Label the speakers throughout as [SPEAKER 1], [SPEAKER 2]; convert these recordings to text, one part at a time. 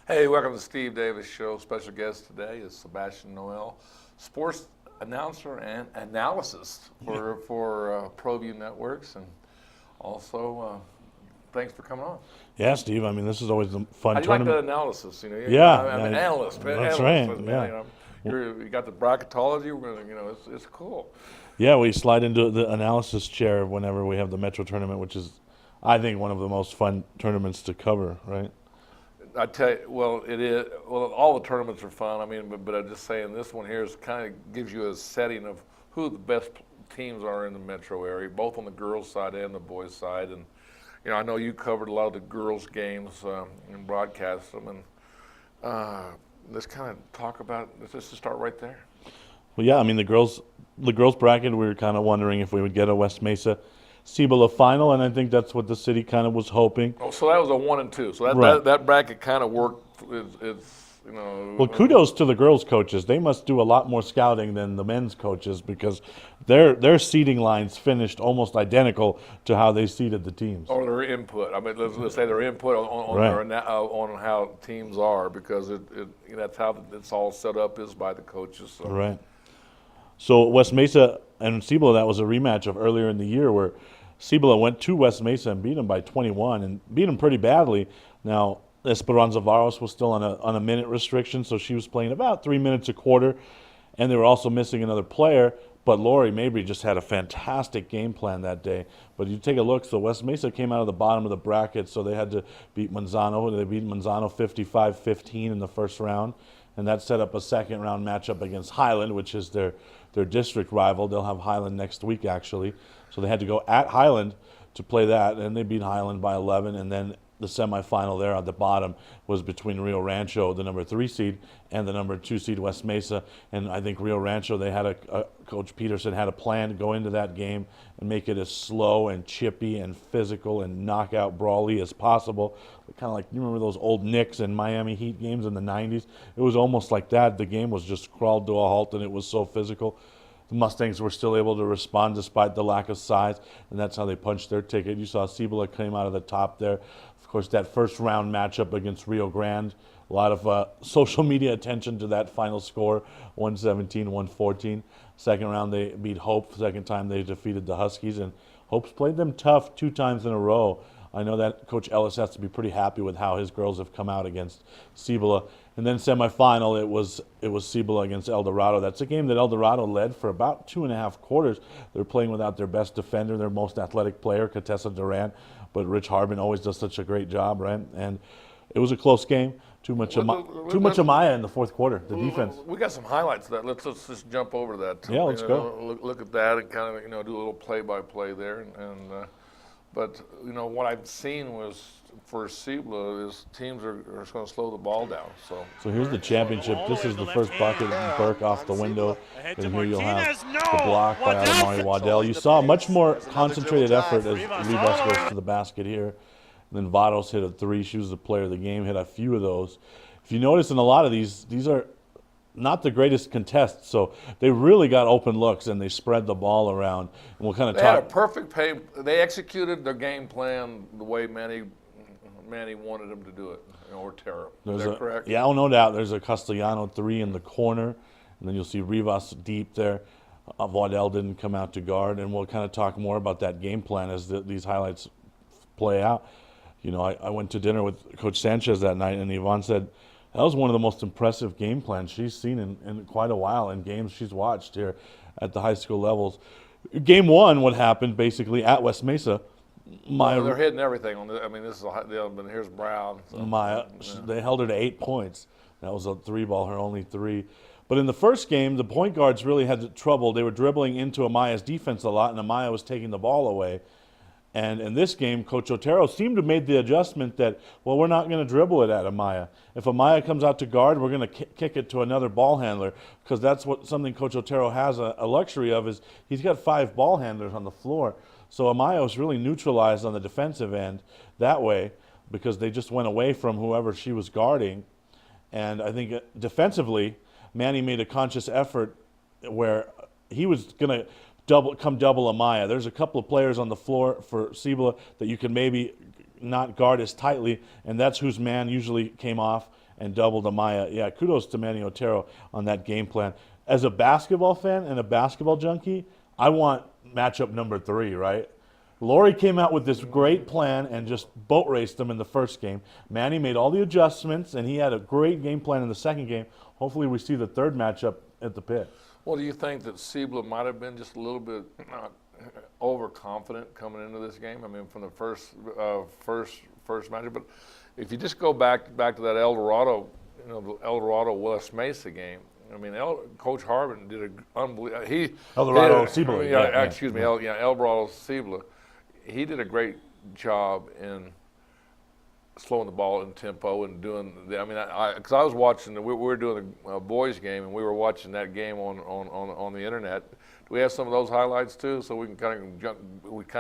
[SPEAKER 1] Hey, welcome to the Steve Davis Show. Special guest today is Sebastian Noel, sports announcer and analysis for Proview Networks, and also thanks for coming on.
[SPEAKER 2] Yeah, Steve. I mean, this is always a fun
[SPEAKER 1] How do you like the
[SPEAKER 2] tournament.
[SPEAKER 1] analysis?
[SPEAKER 2] Yeah,
[SPEAKER 1] I'm an
[SPEAKER 2] yeah,
[SPEAKER 1] analyst.
[SPEAKER 2] that's
[SPEAKER 1] Analyst,
[SPEAKER 2] right.
[SPEAKER 1] man,
[SPEAKER 2] Yeah,
[SPEAKER 1] you got the bracketology. We're gonna, it's cool.
[SPEAKER 2] yeah. We slide into the analysis chair whenever we have the Metro tournament, which is, I think, one of the most fun tournaments to cover. Right?
[SPEAKER 1] I tell you, well, it is. Well, all the tournaments are fun. I mean, but I'm just saying this one here is kind of gives you a setting of who the best teams are in the metro area, both on the girls' side and the boys' side. And I know you covered a lot of the girls' games and broadcast them. And let's kind of talk about. Let's just start right there.
[SPEAKER 2] Well, yeah. I mean, the girls bracket. We were kind of wondering if we would get a West Mesa Cibola final, and I think that's what the city kind of was hoping.
[SPEAKER 1] Oh, so that was a 1 and 2. So
[SPEAKER 2] Right.
[SPEAKER 1] that bracket kind of worked. It's
[SPEAKER 2] Well, kudos to the girls' coaches. They must do a lot more scouting than the men's coaches because their seeding lines finished almost identical to how they seeded the teams.
[SPEAKER 1] or their input. I mean, let's say their input on
[SPEAKER 2] Right.
[SPEAKER 1] on how teams are, because that's how it's all set up is by the coaches. So.
[SPEAKER 2] Right. So West Mesa and Cibola, that was a rematch of earlier in the year where Cibola went to West Mesa and beat them by 21 and beat them pretty badly. Now, Esperanza Varos was still on a minute restriction, so she was playing about 3 minutes a quarter, and they were also missing another player. But Lori Mabry just had a fantastic game plan that day. But you take a look, so West Mesa came out of the bottom of the bracket, so they had to beat Manzano. They beat Manzano 55-15 in the first round, and that set up a second round matchup against Highland, which is their district rival. They'll have Highland next week, actually. So they had to go at Highland to play that, and they beat Highland by 11, and then the semifinal there at the bottom was between Rio Rancho, the number 3 seed, and the number 2 seed West Mesa. And I think Rio Rancho, they had Coach Peterson had a plan to go into that game and make it as slow and chippy and physical and knockout brawly as possible. Kind of like, you remember those old Knicks and Miami Heat games in the 90s? It was almost like that. The game was just crawled to a halt, and it was so physical. The Mustangs were still able to respond despite the lack of size, and that's how they punched their ticket. You saw Cibola came out of the top there. Of course, that first round matchup against Rio Grande, a lot of social media attention to that final score, 117-114. Second round, they beat Hope. Second time, they defeated the Huskies, and Hope's played them tough 2 times in a row. I know that Coach Ellis has to be pretty happy with how his girls have come out against Cibola. And then semifinal, it was Cibola against El Dorado. That's a game that El Dorado led for about 2.5 quarters. They're playing without their best defender, their most athletic player, Contessa Duran. But Rich Harbin always does such a great job, right? And it was a close game. Too much Amaya in the fourth quarter. The defense.
[SPEAKER 1] We got some highlights of that. Let's just jump over that.
[SPEAKER 2] Yeah, let's go.
[SPEAKER 1] Look at that and kind of do a little play-by-play there. But what I've seen was for Cibola is teams are going to slow the ball down.
[SPEAKER 2] So here's the championship. This is the first bucket. Burke off the window. And here you'll have the block by Adamari Waddell. You saw a much more concentrated effort as Rivas goes to the basket here. And then Vados hit a 3. She was the player of the game, hit a few of those. If you notice in a lot of these are not the greatest contests, so they really got open looks and they spread the ball around. And we'll kind of
[SPEAKER 1] they
[SPEAKER 2] talk.
[SPEAKER 1] Had a perfect pay. They executed their game plan the way Manny wanted them to do it, or Tara. Is that correct?
[SPEAKER 2] Yeah, no doubt. There's a Castellano 3 in the corner, and then you'll see Rivas deep there. Vaudel didn't come out to guard, and we'll kind of talk more about that game plan as these highlights play out. I went to dinner with Coach Sanchez that night, and Yvonne said that was one of the most impressive game plans she's seen in quite a while in games she's watched here at the high school levels. Game 1, what happened basically at West Mesa,
[SPEAKER 1] they're hitting everything on this. I mean, this is but here's Brown. So,
[SPEAKER 2] they held her to 8 points. That was a 3-ball, her only 3. But in the first game, the point guards really had trouble. They were dribbling into Amaya's defense a lot, and Amaya was taking the ball away. And in this game, Coach Otero seemed to have made the adjustment that, well, we're not going to dribble it at Amaya. If Amaya comes out to guard, we're going to kick it to another ball handler, because that's something Coach Otero has a luxury of, is he's got 5 ball handlers on the floor. So Amaya was really neutralized on the defensive end that way, because they just went away from whoever she was guarding. And I think defensively, Manny made a conscious effort where he was going to double Amaya. There's a couple of players on the floor for Cibola that you can maybe not guard as tightly, and that's whose man usually came off. and doubled Amaya. Yeah, kudos to Manny Otero on that game plan. As a basketball fan and a basketball junkie, I want matchup number 3, right? Lori came out with this great plan and just boat raced them in the first game. Manny made all the adjustments, and he had a great game plan in the second game. Hopefully we see the third matchup at the pit.
[SPEAKER 1] Well, do you think that Siebler might have been just a little bit overconfident coming into this game? I mean, from the first matchup. But if you just go back to that El Dorado, the El Dorado West Mesa game. I mean, Coach Harbin did an unbelievable.
[SPEAKER 2] El Dorado Siebler.
[SPEAKER 1] Excuse me, El Dorado Siebler. He did a great job in slowing the ball in tempo and doing. Because I was watching. We were doing a boys game, and we were watching that game on the internet. Do we have some of those highlights too, so we can kind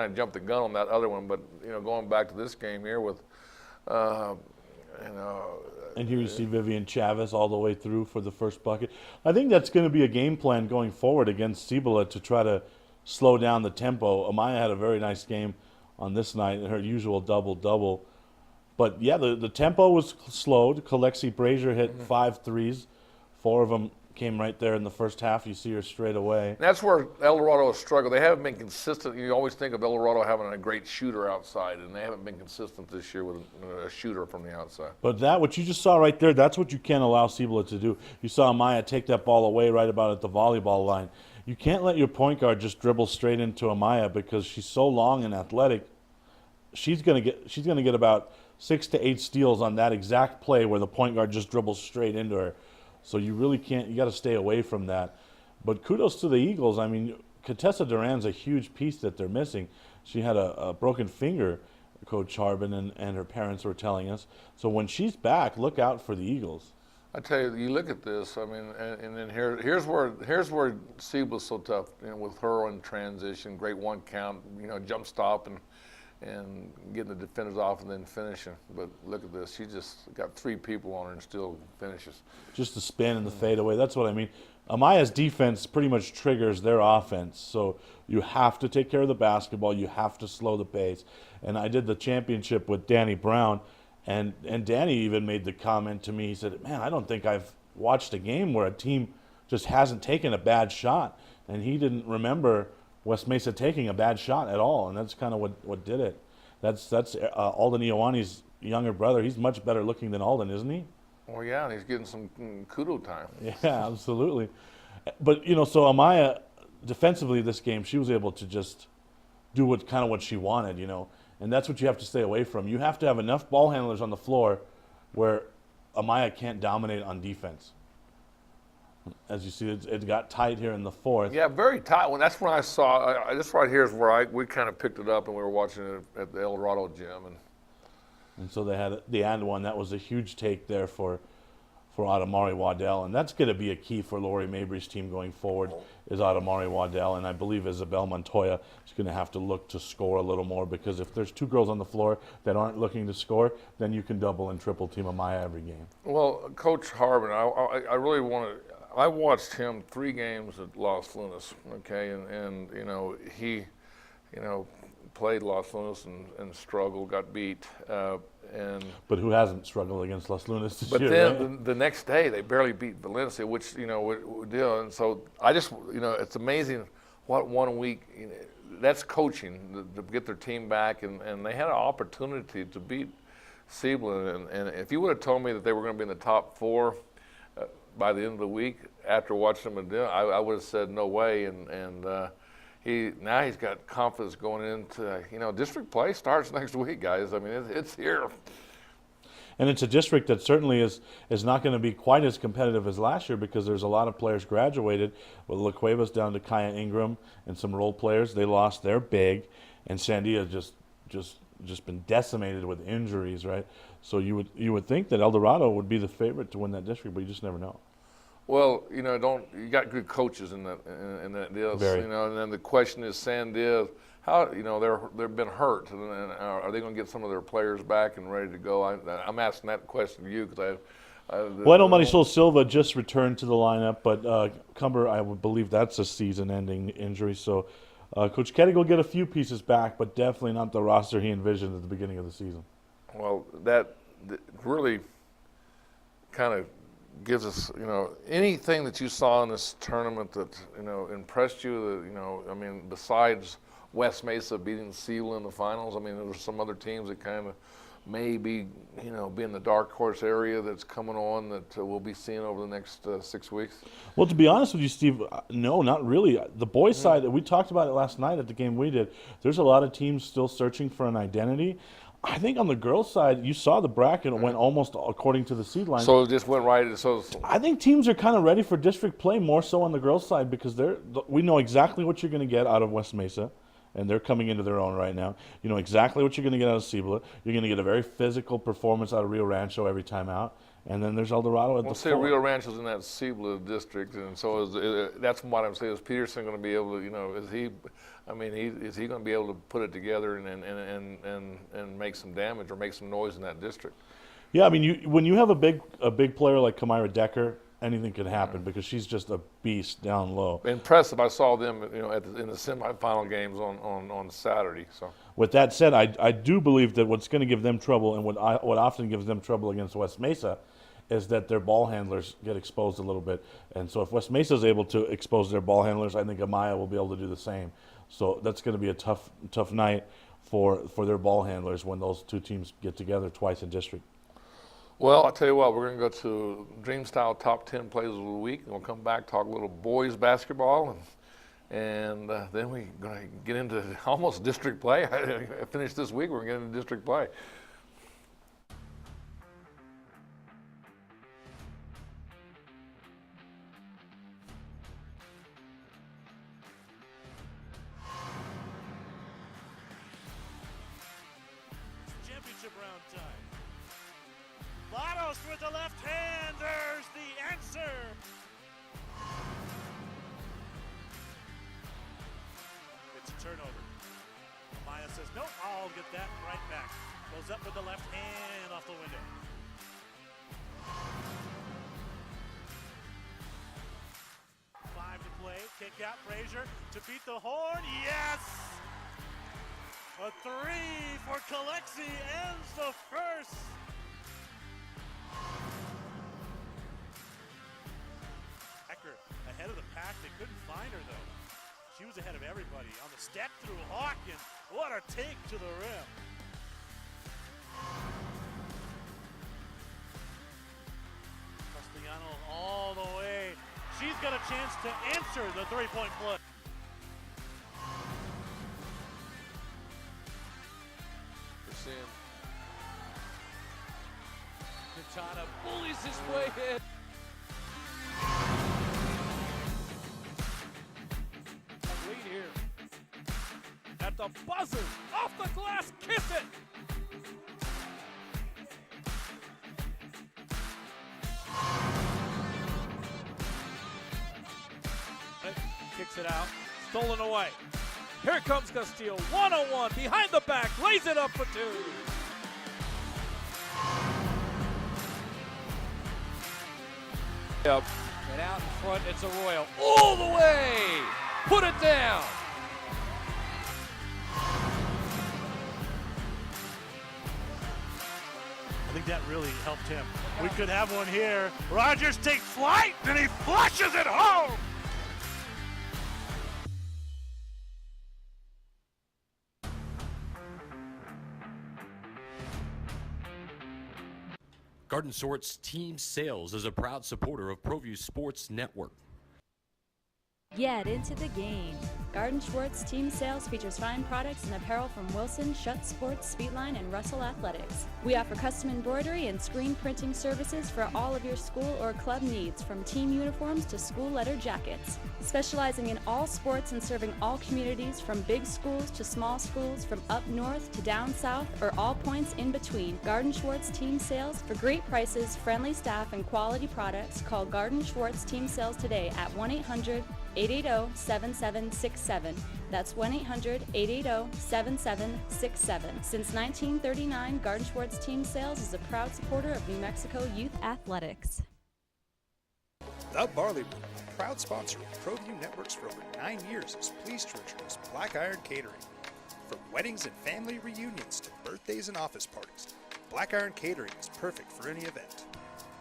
[SPEAKER 1] of jump the gun on that other one? But going back to this game here with,
[SPEAKER 2] And here you see Vivian Chavez all the way through for the first bucket. I think that's going to be a game plan going forward against Cibola to try to slow down the tempo. Amaya had a very nice game on this night, her usual double-double. But, yeah, the tempo was slowed. Kalexi Brazier hit 5 threes. 4 of them came right there in the first half. You see her straight away.
[SPEAKER 1] That's where El Dorado has struggled. They haven't been consistent. You always think of El Dorado having a great shooter outside, and they haven't been consistent this year with a shooter from the outside.
[SPEAKER 2] But what you just saw right there, that's what you can't allow Cibola to do. You saw Amaya take that ball away right about at the volleyball line. You can't let your point guard just dribble straight into Amaya because she's so long and athletic. She's gonna get about 6 to 8 steals on that exact play where the point guard just dribbles straight into her. So you really can't. You got to stay away from that. But kudos to the Eagles. I mean, Contessa Duran's a huge piece that they're missing. She had a broken finger, Coach Harbin and her parents were telling us. So when she's back, look out for the Eagles.
[SPEAKER 1] I tell you, you look at this. I mean, and then here's where Siebel's so tough. With her in transition, great one count, jump stop and getting the defenders off and then finishing. But look at this. She just got 3 people on her and still finishes.
[SPEAKER 2] Just the spin and the fadeaway. That's what I mean. Amaya's defense pretty much triggers their offense. So you have to take care of the basketball. You have to slow the pace. And I did the championship with Danny Brown, and Danny even made the comment to me. He said, man, I don't think I've watched a game where a team just hasn't taken a bad shot. And he didn't remember West Mesa taking a bad shot at all, and that's kind of what did it. That's Alden Iowani's younger brother. He's much better looking than Alden, isn't he?
[SPEAKER 1] Well, yeah, and he's getting some kudo time.
[SPEAKER 2] Yeah, absolutely. But so Amaya, defensively this game, she was able to just do what she wanted, and that's what you have to stay away from. You have to have enough ball handlers on the floor where Amaya can't dominate on defense. As you see, it got tight here in the fourth.
[SPEAKER 1] Yeah, very tight. That's when I saw. This right here is where we kind of picked it up, and we were watching it at the El Dorado gym.
[SPEAKER 2] And so they had the and one. That was a huge take there for Adamari Waddell, and that's going to be a key for Lori Mabry's team going forward. Is Adamari Waddell, and I believe Isabel Montoya is going to have to look to score a little more, because if there's 2 girls on the floor that aren't looking to score, then you can double and triple team Amaya every game.
[SPEAKER 1] Well, Coach Harbin, I really want to. I watched him 3 games at Los Lunas, okay, and he, played Los Lunas and struggled, got beat,
[SPEAKER 2] But who hasn't struggled against Los Lunas this
[SPEAKER 1] year? But then
[SPEAKER 2] right?
[SPEAKER 1] the next day they barely beat Valencia, which we did, and so I just it's amazing what 1 week. That's coaching to get their team back, and they had an opportunity to beat Siebel, and if you would have told me that they were going to be in the top 4. By the end of the week, after watching them, I would have said no way. And he's got confidence going into district play starts next week, guys. I mean it's here.
[SPEAKER 2] And it's a district that certainly is not going to be quite as competitive as last year, because there's a lot of players graduated. With La Cueva's down to Kaya Ingram and some role players. They lost their big, and Sandia just been decimated with injuries, right? So you would think that El Dorado would be the favorite to win that district, but you just never know.
[SPEAKER 1] Well, you got good coaches in that deal.
[SPEAKER 2] Very.
[SPEAKER 1] And then the question is, Sandia, how they've been hurt, and are they going to get some of their players back and ready to go? I'm asking that question to you because
[SPEAKER 2] Bueno Marisol Silva just returned to the lineup, but Cumber, I would believe that's a season-ending injury. So Coach Kettig will get a few pieces back, but definitely not the roster he envisioned at the beginning of the season.
[SPEAKER 1] Well, that really kind of gives us, anything that you saw in this tournament that, impressed you, that, I mean, besides West Mesa beating Sealand in the finals, I mean, there were some other teams that kind of maybe, be in the dark horse area that's coming on that we'll be seeing over the next 6 weeks?
[SPEAKER 2] Well, to be honest with you, Steve, no, not really. The boys' side, we talked about it last night at the game we did. There's a lot of teams still searching for an identity. I think on the girls' side, you saw the bracket went almost according to the seed line.
[SPEAKER 1] So it just went right. So
[SPEAKER 2] I think teams are kind of ready for district play more so on the girls' side because we know exactly what you're going to get out of West Mesa. And they're coming into their own right now. You know exactly what you're going to get out of Cibola. You're going to get a very physical performance out of Rio Rancho every time out. And then there's El Dorado at the
[SPEAKER 1] say Rio Rancho's in that Cibola district, and so that's what I'm saying. Is Peterson going to be able to, is he going to be able to put it together and make some damage or make some noise in that district?
[SPEAKER 2] Yeah, I mean, when you have a big player like Kamira Decker, anything can happen because she's just a beast down low.
[SPEAKER 1] Impressive. I saw them, in the semifinal games on Saturday. So
[SPEAKER 2] with that said, I do believe that what's going to give them trouble and what often gives them trouble against West Mesa is that their ball handlers get exposed a little bit. And so if West Mesa is able to expose their ball handlers, I think Amaya will be able to do the same. So that's going to be a tough night for their ball handlers when those two teams get together twice in district.
[SPEAKER 1] Well, I'll tell you what, we're going to go to Dream Style Top 10 Plays of the Week, and we'll come back, talk a little boys basketball, and then we're going to get into almost district play. I finished this week, we're going to get into district play.
[SPEAKER 3] Championship round time. Lados with the left hand, there's the answer. It's a turnover. Maya says, nope, I'll get that right back. Goes up with the left hand off the window. Five to play, kick out Frazier to beat the horn, yes! A three for Kalexi ends the first. Ahead of the pack, they couldn't find her though. She was ahead of everybody on the step through Hawkins. What a take to the rim. Castellano all the way. She's got a chance to answer the three-point play.
[SPEAKER 1] We're seeing
[SPEAKER 4] Quintana bullies his way in. Lead here. At the buzzer, off the glass, kiss it! Kicks it out, stolen away. Here comes Castillo, 1-on-1, behind the back, lays it up for two. Yep. And out in front, it's Arroyo. All the way! Put it down!
[SPEAKER 3] I think that really helped him. We could have one here. Rogers takes flight and he flushes it home!
[SPEAKER 5] Garden Sort's Team Sales is a proud supporter of Proview Sports Network.
[SPEAKER 6] Get into the game. Garden Schwartz Team Sales features fine products and apparel from Wilson, Schutt Sports, Speedline, and Russell Athletics. We offer custom embroidery and screen printing services for all of your school or club needs, from team uniforms to school letter jackets. Specializing in all sports and serving all communities, from big schools to small schools, from up north to down south, or all points in between. Garden Schwartz Team Sales. For great prices, friendly staff, and quality products, call Garden Schwartz Team Sales today at 1-800-880-7767. That's 1-800-880-7767. Since 1939, Garden Schwartz Team Sales is a proud supporter of New Mexico youth athletics.
[SPEAKER 7] The Barley Room, proud sponsor of Proview Networks for over 9 years, is pleased to introduce Black Iron Catering. From weddings and family reunions to birthdays and office parties, Black Iron Catering is perfect for any event.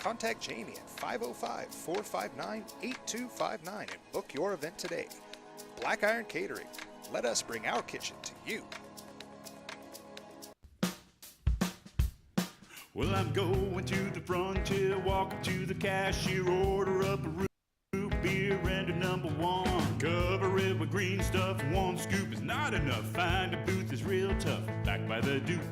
[SPEAKER 7] Contact Jamie at 505-459-8259 and book your event today. Black Iron Catering. Let us bring our kitchen to you.
[SPEAKER 8] Well, I'm going to the frontier, walk up to the cashier, order up a root beer and a number one. Cover it with green stuff, one scoop is not enough. Find a booth is real tough, back by the Duke.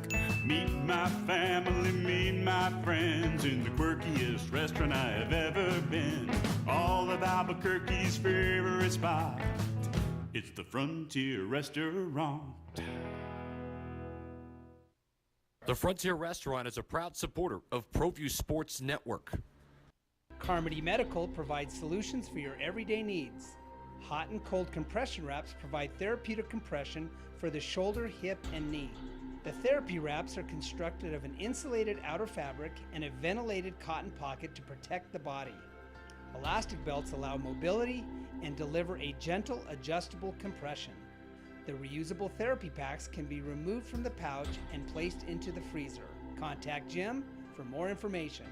[SPEAKER 8] Meet my family, meet my friends in the quirkiest restaurant I have ever been. All of Albuquerque's favorite spot, it's the Frontier Restaurant.
[SPEAKER 5] The Frontier Restaurant is a proud supporter of Proview Sports Network.
[SPEAKER 9] Carmody Medical provides solutions for your everyday needs. Hot and cold compression wraps provide therapeutic compression for the shoulder, hip, and knee. The therapy wraps are constructed of an insulated outer fabric and a ventilated cotton pocket to protect the body. Elastic belts allow mobility and deliver a gentle, adjustable compression. The reusable therapy packs can be removed from the pouch and placed into the freezer. Contact Jim for more information.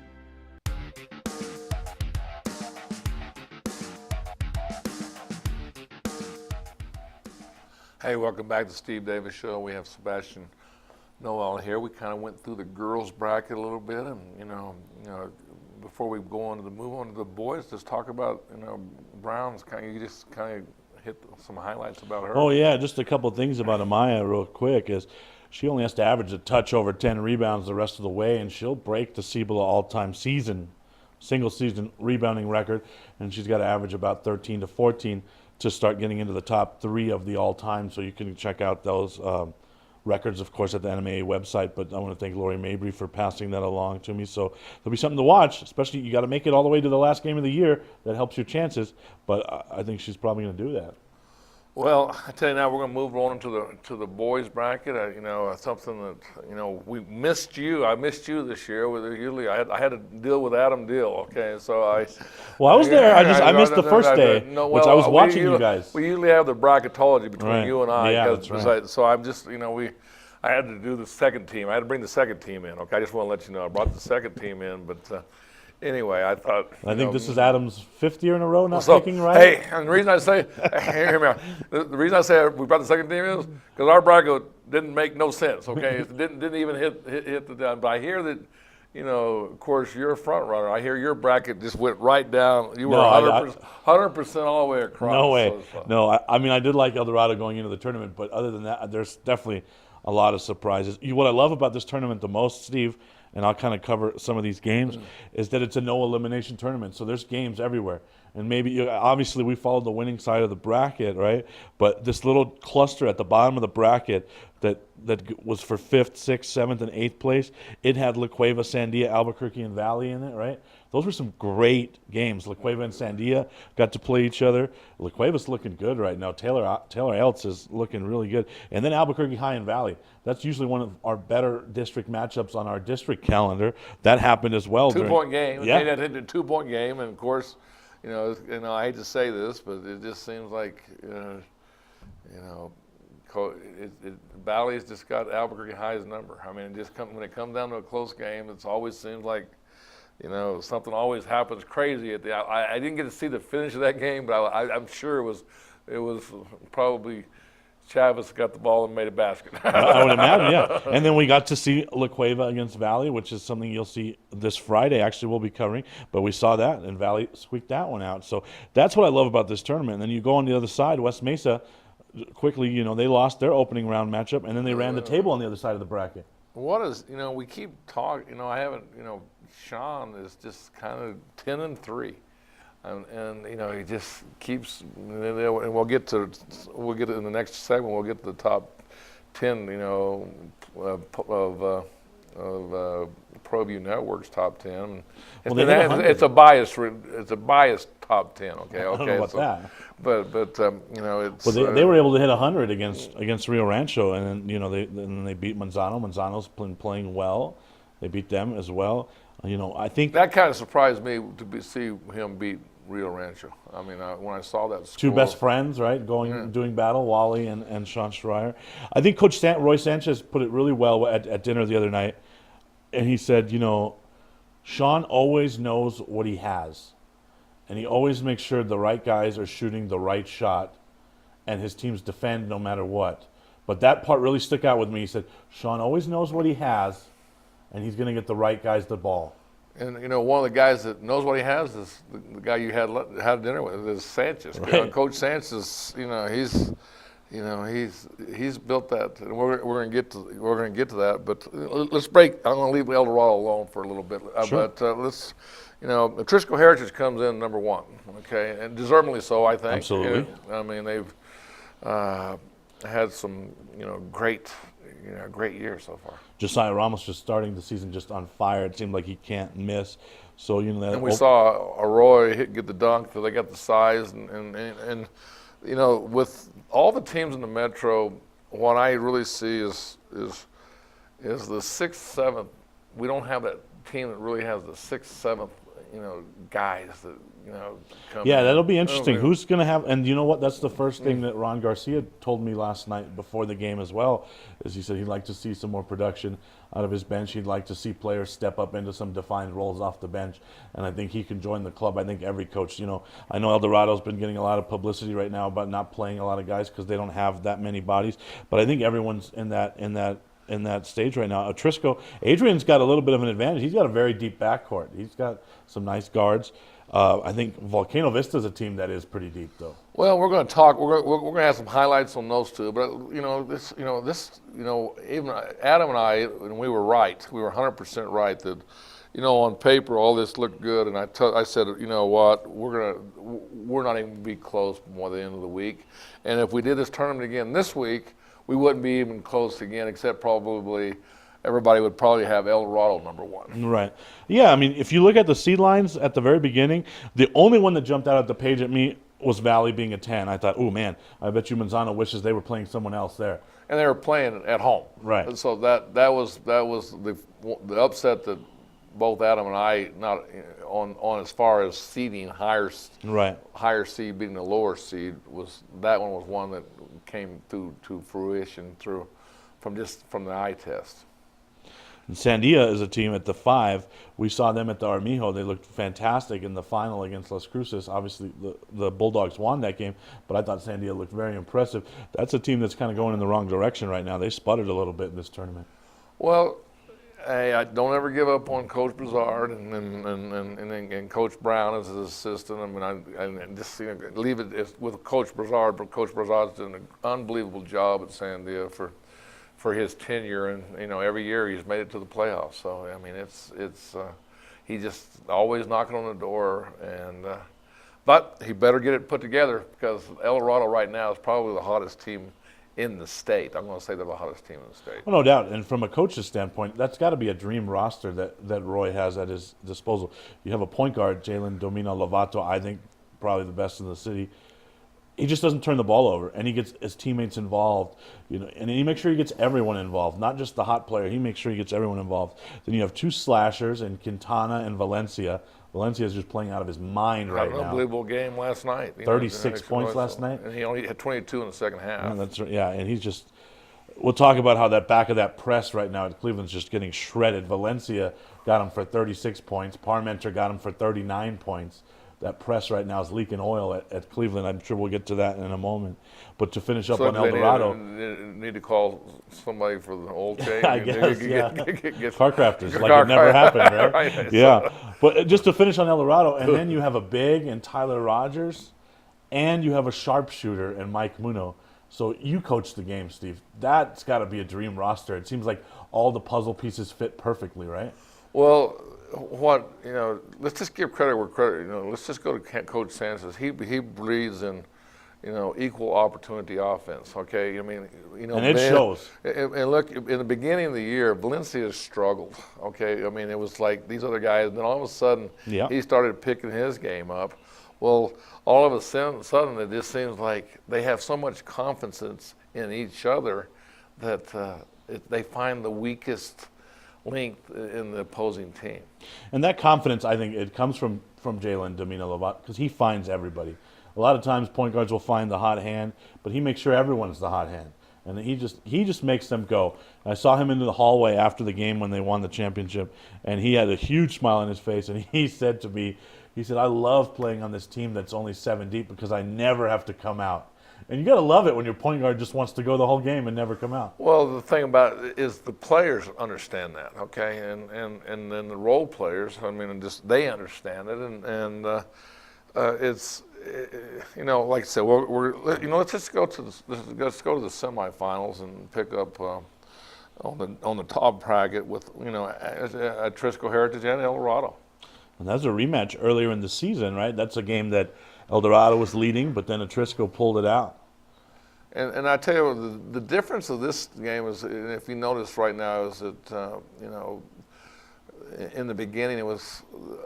[SPEAKER 1] Hey, welcome back to Steve Davis Show. We have Sebastian, Noel here. We kind of went through the girls bracket a little bit, and before we move on to the boys, just talk about Brown's. You just kind of hit some highlights about her.
[SPEAKER 2] Oh yeah, just a couple of things about Amaya real quick is she only has to average a touch over 10 rebounds the rest of the way, and she'll break the Cibola all-time single season rebounding record, and she's got to average about 13 to 14 to start getting into the top 3 of the all-time. So you can check out those records, of course, at the NMAA website, but I want to thank Lori Mabry for passing that along to me. So there'll be something to watch, especially you got to make it all the way to the last game of the year. That helps your chances, but I think she's probably going to do that.
[SPEAKER 1] Well, I tell you now, we're going to move on to the boys bracket. Something that we missed you. I missed you this year. Usually, I had to deal with Adam Deal. Okay, so I
[SPEAKER 2] was there. I missed the first day, which I was watching you guys.
[SPEAKER 1] We usually have the bracketology between you and I.
[SPEAKER 2] Yeah, that's right.
[SPEAKER 1] So I'm just I had to do the second team. I had to bring the second team in. Okay, I just want to let you know I brought the second team in, but. Anyway, I thought.
[SPEAKER 2] I think this is Adam's 5th year in a row not picking right.
[SPEAKER 1] Hey, and the reason I say, hear me out. The reason I say we brought the second team is because our bracket didn't make no sense. Okay, it didn't even hit the down. But I hear that, of course, you're a front runner. I hear your bracket just went right down. You were 100% all the way across.
[SPEAKER 2] No way. No, I did like El Dorado going into the tournament, but other than that, there's definitely a lot of surprises. What I love about this tournament the most, Steve, and I'll kind of cover some of these games, is that it's a no elimination tournament. So there's games everywhere. And maybe, obviously, we followed the winning side of the bracket, right? But this little cluster at the bottom of the bracket that was for 5th, 6th, 7th, and 8th place, it had La Cueva, Sandia, Albuquerque, and Valley in it, right? Those were some great games. La Cueva and Sandia got to play each other. La Cueva's looking good right now. Taylor Eltz is looking really good. And then Albuquerque High and Valley. That's usually one of our better district matchups on our district calendar. That happened as well.
[SPEAKER 1] 2-point game.
[SPEAKER 2] Yeah.
[SPEAKER 1] That hit a 2-point game, and of course, I hate to say this, but it just seems like, Valley's just got Albuquerque High's number. I mean, when it comes down to a close game, it always seems like, something always happens crazy at the. I didn't get to see the finish of that game, but I'm sure it was probably Chavez got the ball and made a basket.
[SPEAKER 2] I would imagine, yeah. And then we got to see La Cueva against Valley, which is something you'll see this Friday. Actually, we'll be covering, but we saw that, and Valley squeaked that one out. So that's what I love about this tournament. And then you go on the other side, West Mesa. Quickly, they lost their opening round matchup, and then they ran the table on the other side of the bracket.
[SPEAKER 1] What is, we keep talking, I haven't, Sean is just kind of 10-3. And he just keeps, and we'll get in the next segment, we'll get to the top 10, of Proview Network's top 10. It's a biased top 10. Okay.
[SPEAKER 2] I don't know about that.
[SPEAKER 1] But it's.
[SPEAKER 2] Well, they were able to hit 100 against Rio Rancho, and then they beat Manzano. Manzano's been playing well. They beat them as well. I think
[SPEAKER 1] that kind of surprised me to see him beat Rio Rancho. I mean, when I saw that score.
[SPEAKER 2] Two best friends, right, doing battle, Wally and Sean Schreier. I think Coach Roy Sanchez put it really well at dinner the other night, and he said, Sean always knows what he has, and he always makes sure the right guys are shooting the right shot, and his teams defend no matter what. But that part really stuck out with me. He said, Sean always knows what he has, and he's going to get the right guys the ball.
[SPEAKER 1] And, one of the guys that knows what he has is the guy you had dinner with, is Sanchez.
[SPEAKER 2] Right.
[SPEAKER 1] Coach Sanchez, he's built that, and we're going to get to that. But let's break. I'm going to leave El Dorado alone for a little bit.
[SPEAKER 2] Sure.
[SPEAKER 1] But let's, Trisco Heritage comes in number 1, okay, and deservingly so, I think.
[SPEAKER 2] Absolutely.
[SPEAKER 1] I mean, they've had some, great years so far.
[SPEAKER 2] Josiah Ramos just starting the season just on fire. It seemed like he can't miss. So that.
[SPEAKER 1] And we saw Arroyo get the dunk. So they got the size, and with all the teams in the Metro, what I really see is the 6th, 7th. We don't have that team that really has the 6th, 7th, guys that come.
[SPEAKER 2] Yeah, that'll be interesting. Who's going to have? And you know what? That's the first thing that Ron Garcia told me last night before the game as well. Is he said he'd like to see some more production out of his bench. He'd like to see players step up into some defined roles off the bench, and I think he can join the club. I think every coach, I know El Dorado's been getting a lot of publicity right now about not playing a lot of guys because they don't have that many bodies. But I think everyone's in that stage right now. Trisco, Adrian's got a little bit of an advantage. He's got a very deep backcourt. He's got some nice guards. I think Volcano Vista is a team that is pretty deep, though. Well,
[SPEAKER 1] we're going to talk. We're going to have some highlights on those two. But even Adam and I, when we were right, we were 100% right that, on paper all this looked good. And I said, you know what, we're not even gonna be close before the end of the week. And if we did this tournament again this week, we wouldn't be even close again, except probably. Everybody would probably have El Dorado number 1.
[SPEAKER 2] Right. Yeah, I mean, if you look at the seed lines at the very beginning, the only one that jumped out at the page at me was Valley being a 10. I thought, oh, man, I bet you Manzano wishes they were playing someone else there.
[SPEAKER 1] And they were playing at home.
[SPEAKER 2] Right.
[SPEAKER 1] And so that was the upset that both Adam and I, not on as far as seeding higher seed beating the lower seed, that one was one that came to fruition from the eye test.
[SPEAKER 2] And Sandia is a team at the 5. We saw them at the Armijo. They looked fantastic in the final against Las Cruces. Obviously, the Bulldogs won that game, but I thought Sandia looked very impressive. That's a team that's kind of going in the wrong direction right now. They sputtered a little bit in this tournament.
[SPEAKER 1] Well, hey, I don't ever give up on Coach Brazard and Coach Brown as his assistant. I mean, I just leave it with Coach Brazard, but Coach Brazard's done an unbelievable job at Sandia for his tenure, and every year he's made it to the playoffs. So I mean, he just always knocking on the door, but he better get it put together because El Dorado right now is probably the hottest team in the state. I'm going to say they're the hottest team in the state.
[SPEAKER 2] Well, no doubt, and from a coach's standpoint, that's got to be a dream roster that Roy has at his disposal. You have a point guard, Jalen Domino Lovato, I think probably the best in the city. He just doesn't turn the ball over, and he gets his teammates involved, and he makes sure he gets everyone involved, not just the hot player. He makes sure he gets everyone involved. Then you have 2 slashers in Quintana and Valencia. Valencia is just playing out of his mind right now.
[SPEAKER 1] An unbelievable game last night.
[SPEAKER 2] 36 points last night.
[SPEAKER 1] And he only had 22 in the second half.
[SPEAKER 2] And he's just – we'll talk about how that back of that press right now at Cleveland's just getting shredded. Valencia got him for 36 points. Parmenter got him for 39 points. That press right now is leaking oil at Cleveland. I'm sure we'll get to that in a moment. But to finish up on El Dorado.
[SPEAKER 1] Need to call somebody for the oil change.
[SPEAKER 2] I guess, Car crafters, like it never happened, right?
[SPEAKER 1] Right.
[SPEAKER 2] Yeah. But just to finish on El Dorado, and then you have a big and Tyler Rogers, and you have a sharpshooter and Mike Muno. So you coach the game, Steve. That's got to be a dream roster. It seems like all the puzzle pieces fit perfectly, right?
[SPEAKER 1] Well, let's just give credit where credit. Let's just go to Coach Sanchez. He believes in, equal opportunity offense. Okay, I mean,
[SPEAKER 2] and it shows.
[SPEAKER 1] And look, in the beginning of the year, Valencia struggled. Okay, I mean, it was like these other guys. And then all of a sudden, he started picking his game up. Well, all of a sudden, it just seems like they have so much confidence in each other that they find the weakest link in the opposing team.
[SPEAKER 2] And that confidence, I think, it comes from Jalen Domino Lovato because he finds everybody. A lot of times point guards will find the hot hand, but he makes sure everyone's the hot hand. and he just makes them go. I saw him into the hallway after the game when they won the championship, and he had a huge smile on his face, and he said to me, he said, "I love playing on this team that's only 7 deep because I never have to come out." And you got to love it when your point guard just wants to go the whole game and never come out.
[SPEAKER 1] Well, the thing about it is the players understand that, okay, and then the role players, I mean, just they understand it, and it's, you know, like I said, let's just go to let's go to the semifinals and pick up on the top bracket with Trisco Heritage and El Dorado.
[SPEAKER 2] And that was a rematch earlier in the season, right? That's a game that El Dorado was leading, but then Atrisco pulled it out.
[SPEAKER 1] And I tell you, the difference of this game is, if you notice right now, is that, in the beginning it was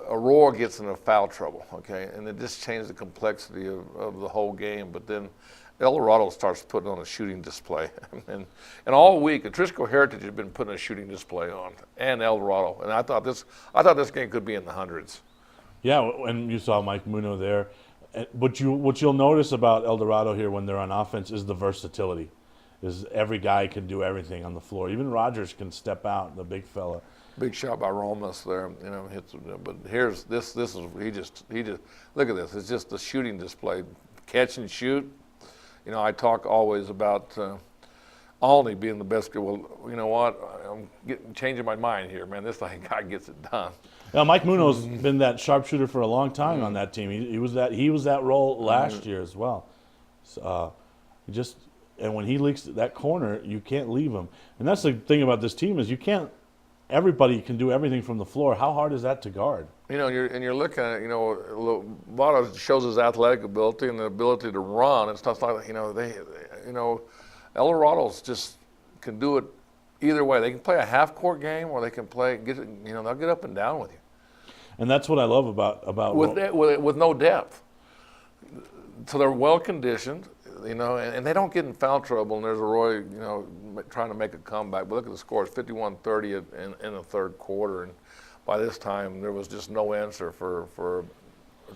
[SPEAKER 1] Aurora gets into foul trouble, okay? And it just changed the complexity of the whole game. But then El Dorado starts putting on a shooting display. and all week, Atrisco Heritage had been putting a shooting display on, and El Dorado. And I thought this game could be in the hundreds.
[SPEAKER 2] Yeah, and you saw Mike Muno there. What you'll notice about El Dorado here when they're on offense is the versatility. Is every guy can do everything on the floor. Even Rogers can step out, the big fella.
[SPEAKER 1] Big shot by Romas there, hits. But here's this is he just look at this. It's just the shooting display, catch and shoot. I talk always about Olney being the best. Well, you know what? I'm changing my mind here, man. This guy gets it done.
[SPEAKER 2] Now, Mike Muno's been that sharpshooter for a long time on that team. He was that role last year as well. So, and when he leaks that corner, you can't leave him. And that's the thing about this team is everybody can do everything from the floor. How hard is that to guard?
[SPEAKER 1] You're looking at Votto shows his athletic ability and the ability to run and stuff like that. El Dorado's just can do it either way. They can play a half-court game, or they can play they'll get up and down with you.
[SPEAKER 2] And that's what I love about
[SPEAKER 1] with no depth. So they're well conditioned, and they don't get in foul trouble. And there's a Roy, trying to make a comeback. But look at the score; it's 51-30 in the third quarter, and by this time there was just no answer for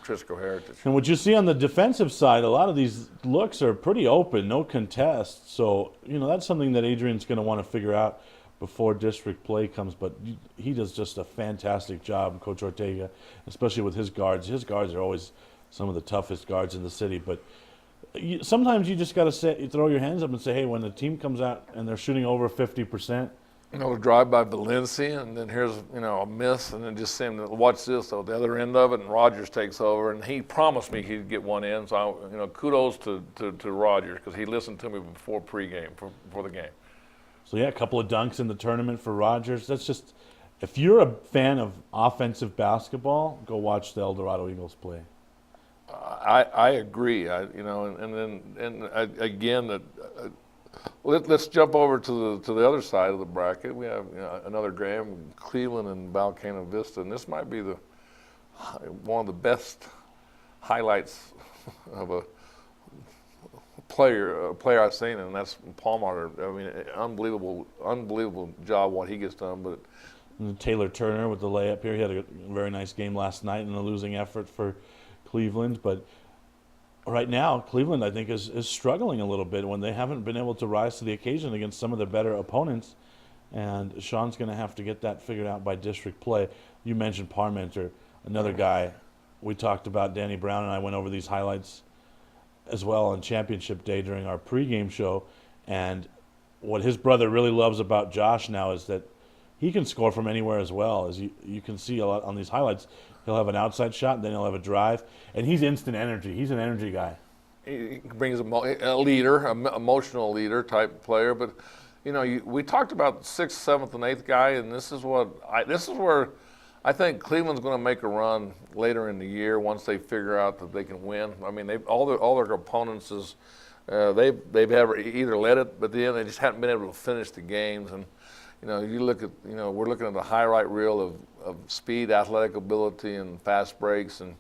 [SPEAKER 1] Trisco Heritage.
[SPEAKER 2] And what you see on the defensive side, a lot of these looks are pretty open, no contests. So that's something that Adrian's going to want to figure out before district play comes, but he does just a fantastic job, Coach Ortega, especially with his guards. His guards are always some of the toughest guards in the city, but sometimes you just got to throw your hands up and say, hey, when the team comes out and they're shooting over 50%,
[SPEAKER 1] a drive by Valencia, and then here's a miss, and then just seeing watch this though, the other end of it, and Rogers takes over, and he promised me he'd get one in, so kudos to Rogers, because he listened to me before pregame for the game.
[SPEAKER 2] So yeah, a couple of dunks in the tournament for Rogers. That's just, if you're a fan of offensive basketball, go watch the El Dorado Eagles play.
[SPEAKER 1] I agree. Let's jump over to the other side of the bracket. We have another game, Cleveland and Volcano Vista, and this might be one of the best highlights of a player I've seen, and that's Palmer. I mean, unbelievable job what he gets done. But
[SPEAKER 2] and Taylor Turner with the layup here, he had a very nice game last night in a losing effort for Cleveland, but right now, Cleveland, I think, is struggling a little bit when they haven't been able to rise to the occasion against some of their better opponents. And Sean's going to have to get that figured out by district play. You mentioned Parmenter, another guy. We talked about Danny Brown, and I went over these highlights as well on championship day during our pregame show. And what his brother really loves about Josh now is that he can score from anywhere as well. As you can see a lot on these highlights, he'll have an outside shot, then he'll have a drive, and he's instant energy. He's an energy guy.
[SPEAKER 1] He brings a leader, an emotional leader type player. But we talked about 6th, 7th, and 8th guy, and this is where I think Cleveland's going to make a run later in the year once they figure out that they can win. I mean, all their opponents is they've either led it, but then they just haven't been able to finish the games. And you look at we're looking at the highlight reel of speed, athletic ability, and fast breaks, and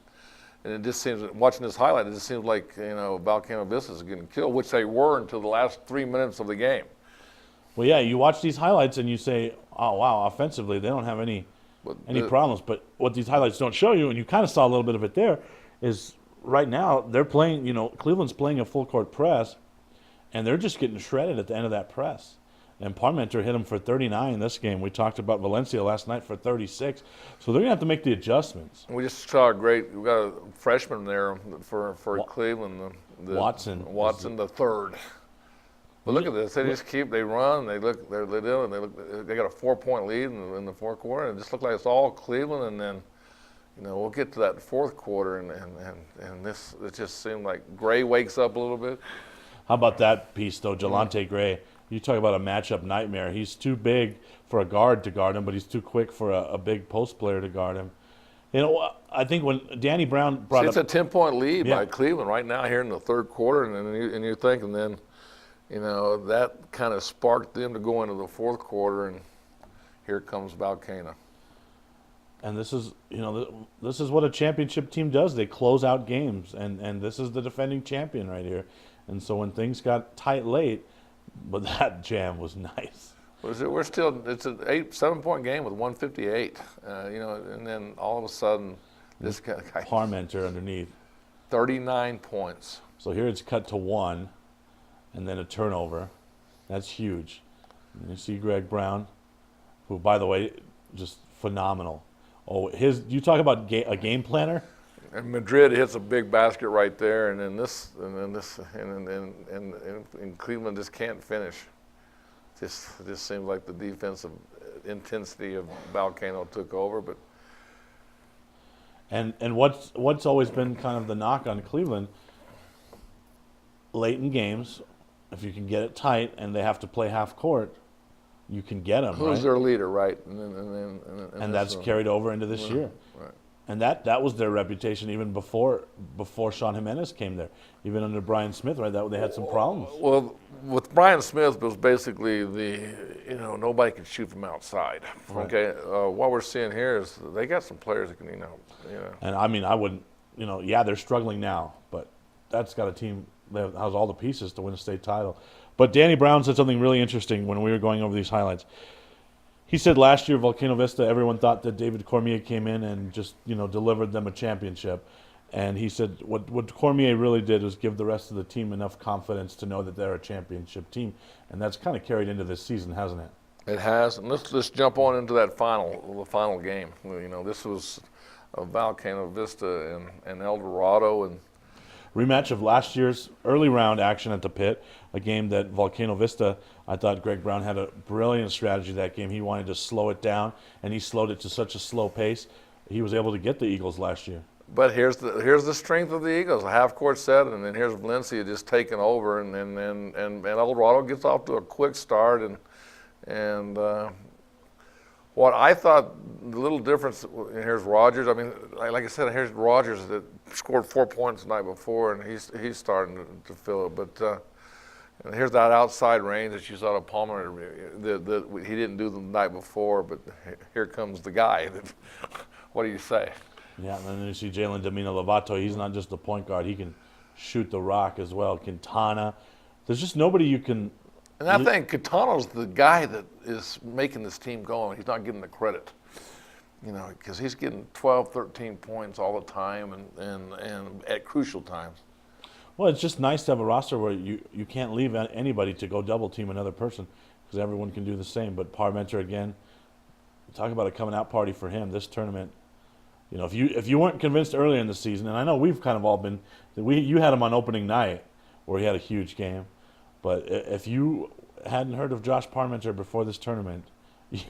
[SPEAKER 1] it just seems, watching this highlight, it just seems like Volcano Vista is getting killed, which they were until the last 3 minutes of the game.
[SPEAKER 2] Well, yeah, you watch these highlights and you say, oh wow, offensively they don't have any problems. But what these highlights don't show you, and you kind of saw a little bit of it there, is right now they're playing. Cleveland's playing a full court press, and they're just getting shredded at the end of that press. And Parmenter hit him for 39 in this game. We talked about Valencia last night for 36. So they're going to have to make the adjustments.
[SPEAKER 1] We just saw we got a freshman there for Cleveland,
[SPEAKER 2] Watson
[SPEAKER 1] the third. But look at this. They run, they got a 4-point lead in the fourth quarter, and it just looked like it's all Cleveland. And then, we'll get to that fourth quarter, and this, it just seemed like Gray wakes up a little bit.
[SPEAKER 2] How about that piece, though, Jelante Gray? You talk about a matchup nightmare. He's too big for a guard to guard him, but he's too quick for a big post player to guard him. I think when Danny Brown brought
[SPEAKER 1] up... It's a 10-point lead by Cleveland right now here in the third quarter, and you're thinking then, that kind of sparked them to go into the fourth quarter, and here comes Valcana.
[SPEAKER 2] And this is, this is what a championship team does. They close out games, and this is the defending champion right here. And so when things got tight late, but that jam was nice.
[SPEAKER 1] It's an 7-point game with 158, and then all of a sudden, this guy
[SPEAKER 2] Parmenter underneath,
[SPEAKER 1] 39 points.
[SPEAKER 2] So here it's cut to 1, and then a turnover. That's huge. And you see Greg Brown, who, by the way, just phenomenal. Oh, you talk about a game planner.
[SPEAKER 1] And Madrid hits a big basket right there, and Cleveland just can't finish. It just seems like the defensive intensity of Valcano took over, but.
[SPEAKER 2] And what's always been kind of the knock on Cleveland, late in games, if you can get it tight and they have to play half court, you can get them.
[SPEAKER 1] Who's their leader, right?
[SPEAKER 2] And that's carried over into this year.
[SPEAKER 1] Right.
[SPEAKER 2] And that was their reputation even before Sean Jimenez came there. Even under Brian Smith, right? They had some problems.
[SPEAKER 1] Well, with Brian Smith, it was basically nobody could shoot from outside.
[SPEAKER 2] Right.
[SPEAKER 1] Okay, what we're seeing here is they got some players that can,
[SPEAKER 2] And I mean, I wouldn't, they're struggling now, but that's got a team that has all the pieces to win a state title. But Danny Brown said something really interesting when we were going over these highlights. He said last year, Volcano Vista, everyone thought that David Cormier came in and just, delivered them a championship. And he said what Cormier really did was give the rest of the team enough confidence to know that they're a championship team. And that's kind of carried into this season, hasn't it?
[SPEAKER 1] It has. And let's jump on into that final game. This was Volcano Vista and El Dorado. And
[SPEAKER 2] rematch of last year's early round action at the Pit, a game that Volcano Vista, I thought Greg Brown had a brilliant strategy that game. He wanted to slow it down, and he slowed it to such a slow pace. He was able to get the Eagles last year.
[SPEAKER 1] But here's the strength of the Eagles. A half-court set, and then here's Valencia just taking over, and El Dorado gets off to a quick start, and what I thought the little difference, here's Rogers. I mean, like I said, here's Rogers that scored 4 points the night before, and he's starting to fill it. But and here's that outside range that you saw to Palmer that he didn't do the night before. But here comes the guy. What do you say?
[SPEAKER 2] Yeah, and then you see Jalen Domina Lovato. He's not just a point guard. He can shoot the rock as well. Quintana. There's just nobody you can.
[SPEAKER 1] And I think Quintana's the guy that is making this team go. He's not getting the credit, because he's getting 12, 13 points all the time and at crucial times.
[SPEAKER 2] Well, it's just nice to have a roster where you can't leave anybody to go double team another person because everyone can do the same. But Parmenter, again, talk about a coming out party for him. This tournament, if you weren't convinced earlier in the season, and I know we've kind of all been, you had him on opening night where he had a huge game. But if you hadn't heard of Josh Parmenter before this tournament,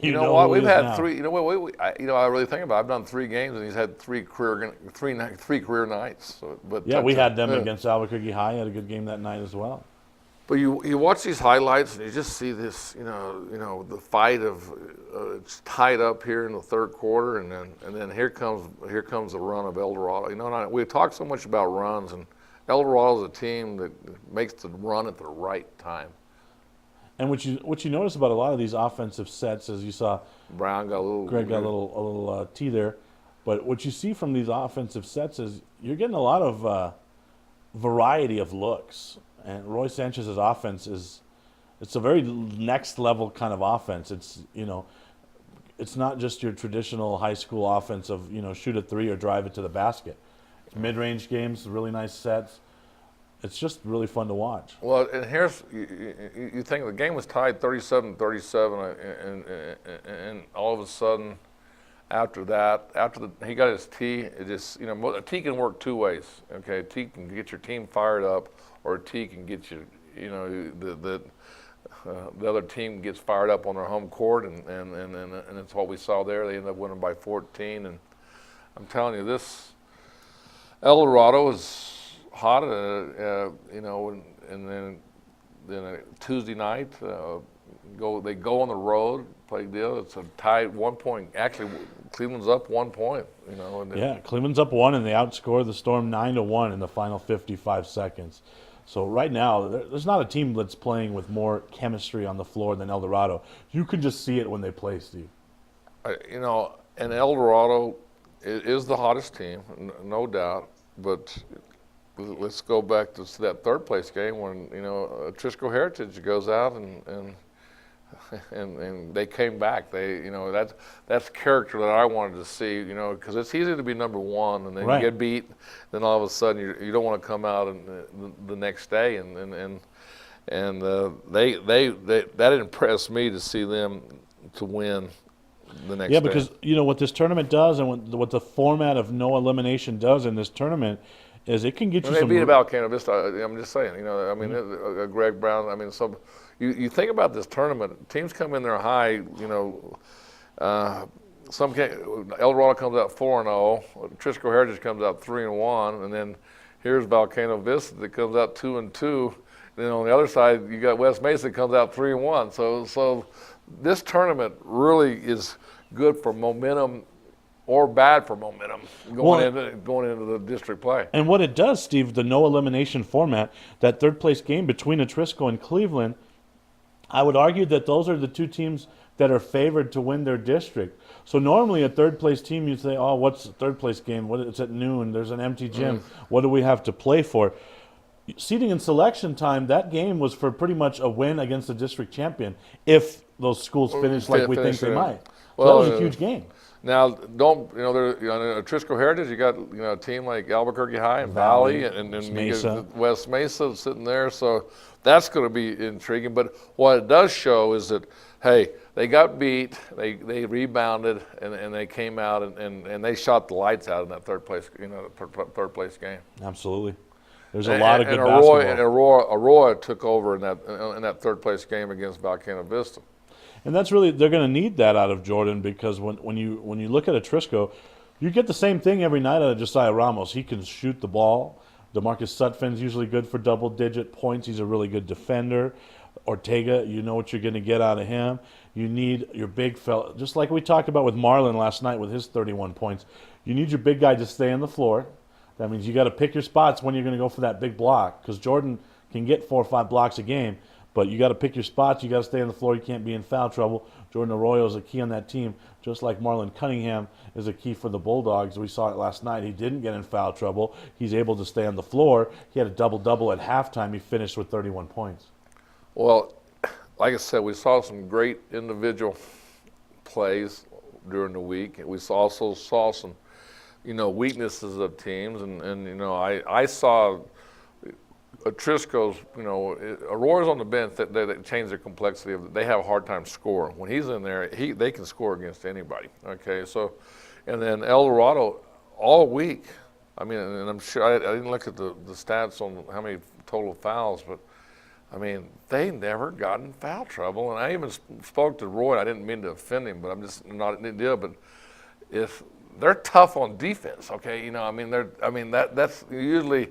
[SPEAKER 2] you know what?
[SPEAKER 1] We've had three. I really think about it. I've done 3 games, and he's had three career nights. So, but
[SPEAKER 2] yeah, we had them against Albuquerque High. Had a good game that night as well.
[SPEAKER 1] But you watch these highlights, and you just see this. The fight of it's tied up here in the third quarter, and then here comes the run of El Dorado. We talk so much about runs, and El Dorado is a team that makes the run at the right time.
[SPEAKER 2] And what you notice about a lot of these offensive sets, as you saw,
[SPEAKER 1] Greg got a
[SPEAKER 2] little T there, but what you see from these offensive sets is you're getting a lot of variety of looks. And Roy Sanchez's offense it's a very next level kind of offense. It's it's not just your traditional high school offense of shoot a 3 or drive it to the basket. Mid-range games, really nice sets. it's just really fun to watch.
[SPEAKER 1] Well, and here's you think the game was tied 37-37, and all of a sudden, after he got his tee, it just a tee can work two ways. Okay, a tee can get your team fired up, or a tee can get you the other team gets fired up on their home court, and it's what we saw there. They ended up winning by 14, and I'm telling you, this El Dorado is hot, and then Tuesday night, they go on the road, play deal. It's a tied 1 point. Actually, Cleveland's up 1 point.
[SPEAKER 2] Yeah, Cleveland's up 1, and they outscored the Storm 9-1 in the final 55 seconds. So right now, there's not a team that's playing with more chemistry on the floor than El Dorado. You can just see it when they play, Steve.
[SPEAKER 1] And El Dorado is the hottest team, no doubt, but let's go back to that third place game when Trisco Heritage goes out and they came back. That's character that I wanted to see. Because it's easy to be number one and then
[SPEAKER 2] Right.
[SPEAKER 1] you get beat. Then all of a sudden you don't want to come out the next day and that impressed me to see them to win the next day.
[SPEAKER 2] Yeah, because what this tournament does, and what the format of no elimination does in this tournament, is it can get you
[SPEAKER 1] They
[SPEAKER 2] some.
[SPEAKER 1] beat Volcano Vista. I'm just saying, Greg Brown. So you think about this tournament. Teams come in there high. El Dorado comes out 4-0. Trisco Heritage comes out 3-1, and then here's Volcano Vista that comes out 2-2. And then on the other side, you got West Mesa that comes out 3-1. So this tournament really is good for momentum. Or bad for momentum going into the district play.
[SPEAKER 2] And what it does, Steve, the no elimination format, that third place game between Atrisco and Cleveland, I would argue that those are the two teams that are favored to win their district. So normally a third place team, you'd say, oh, what's the third place game? It's at noon. There's an empty gym. What do we have to play for? Seeding and selection time, that game was for pretty much a win against the district champion if those schools finish like we think they might. So that was a huge game.
[SPEAKER 1] Now, Trisco Heritage, you got a team like Albuquerque High and Valley, and then you get West Mesa sitting there. So that's going to be intriguing. But what it does show is that, hey, they got beat, they rebounded, and they came out and they shot the lights out in that third place game.
[SPEAKER 2] Absolutely. There's a lot of good basketball.
[SPEAKER 1] And Aurora took over in that third place game against Volcano Vista.
[SPEAKER 2] And that's really, they're going to need that out of Jordan, because when you look at Atrisco, you get the same thing every night out of Josiah Ramos. He can shoot the ball. DeMarcus Sutphin's usually good for double-digit points. He's a really good defender. Ortega, you know what you're going to get out of him. You need your big fella, just like we talked about with Marlon last night with his 31 points. You need your big guy to stay on the floor. That means you got to pick your spots when you're going to go for that big block, because Jordan can get 4 or 5 blocks a game. But you got to pick your spots. You got to stay on the floor. You can't be in foul trouble. Jordan Arroyo is a key on that team, just like Marlon Cunningham is a key for the Bulldogs. We saw it last night. He didn't get in foul trouble. He's able to stay on the floor. He had a double-double at halftime. He finished with 31 points.
[SPEAKER 1] Well, like I said, we saw some great individual plays during the week. We also saw some, weaknesses of teams, and I saw Trisco's, Aurora's on the bench. That they change their complexity of. They have a hard time scoring. When he's in there, they can score against anybody. Okay, so, and then El Dorado all week. I mean, and I'm sure I didn't look at the stats on how many total fouls, but I mean, they never got in foul trouble. And I even spoke to Roy. I didn't mean to offend him, but I'm just not a deal. But if they're tough on defense, okay, that's usually.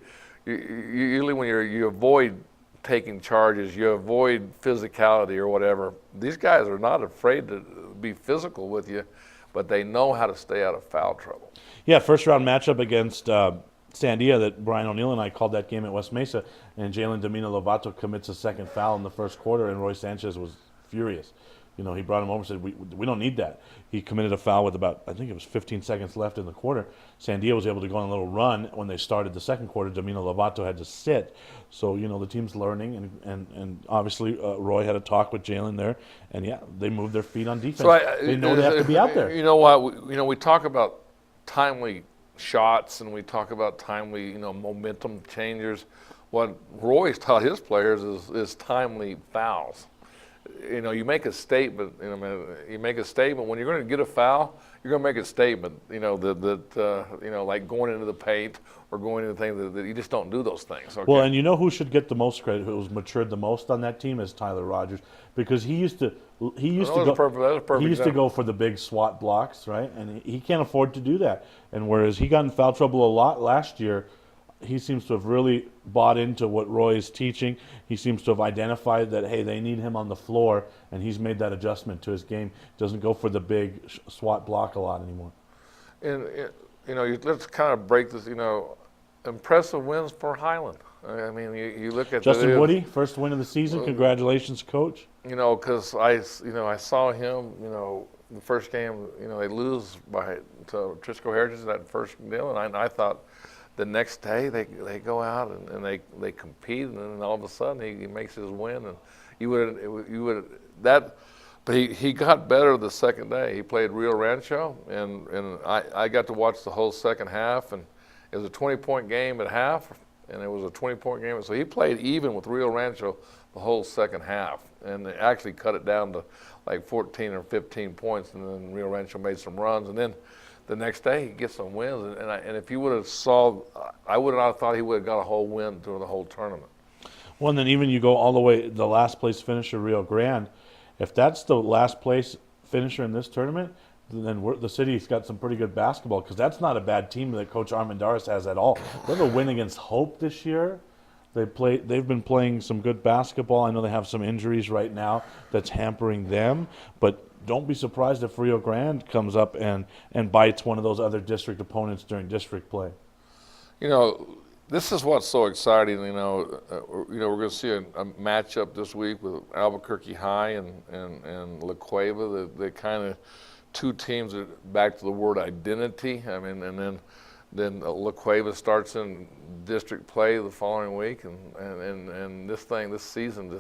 [SPEAKER 1] Usually when you avoid taking charges, you avoid physicality or whatever. These guys are not afraid to be physical with you, but they know how to stay out of foul trouble.
[SPEAKER 2] Yeah, first-round matchup against Sandia that Brian O'Neill and I called that game at West Mesa, and Jalen Domina Lovato commits a second foul in the first quarter, and Roy Sanchez was furious. He brought him over and said, we don't need that. He committed a foul with about, I think it was 15 seconds left in the quarter. Sandia was able to go on a little run when they started the second quarter. Domino Lovato had to sit. So, the team's learning, and obviously Roy had a talk with Jalen there. And, yeah, they moved their feet on defense. So they know they have to be out there.
[SPEAKER 1] You know what? We talk about timely shots, and we talk about timely, momentum changers. what Roy's taught his players is timely fouls. You know, you make a statement. You make a statement when you're going to get a foul. You're going to make a statement. You know that like going into the paint or going into things that you just don't do those things. Okay?
[SPEAKER 2] Well, and you know who should get the most credit? Who was matured the most on that team is Tyler Rogers, because he used to go for the big SWAT blocks, right? And he can't afford to do that. And whereas he got in foul trouble a lot last year, he seems to have really bought into what Roy is teaching. He seems to have identified that, hey, they need him on the floor, and he's made that adjustment to his game. Doesn't go for the big SWAT block a lot anymore.
[SPEAKER 1] And let's kind of break this. Impressive wins for Highland. I mean, you look at
[SPEAKER 2] Justin Woody, first win of the season. Congratulations, Coach.
[SPEAKER 1] Because I saw him. The first game. They lose to Trisco Heritage that first deal, and I thought. The next day they go out and they compete, and then all of a sudden he makes his win, and but he got better the second day. He played Rio Rancho, and I got to watch the whole second half, and it was a 20-point game at half, and it was a 20-point game. So he played even with Rio Rancho the whole second half, and they actually cut it down to like 14 or 15 points, and then Rio Rancho made some runs, and then. The next day he gets some wins, and if you would have saw, I would not have thought he would have got a whole win during the whole tournament.
[SPEAKER 2] Well, and then even you go all the way, the last place finisher, Rio Grande, if that's the last place finisher in this tournament, then the city's got some pretty good basketball, because that's not a bad team that Coach Armendariz has at all. They have a win against Hope this year. They've been playing some good basketball. I know they have some injuries right now that's hampering them, but don't be surprised if Rio Grande comes up and bites one of those other district opponents during district play.
[SPEAKER 1] This is what's so exciting. We're going to see a matchup this week with Albuquerque High and La Cueva. The kind of two teams that back to the word identity. I mean, and then La Cueva starts in district play the following week, and this season,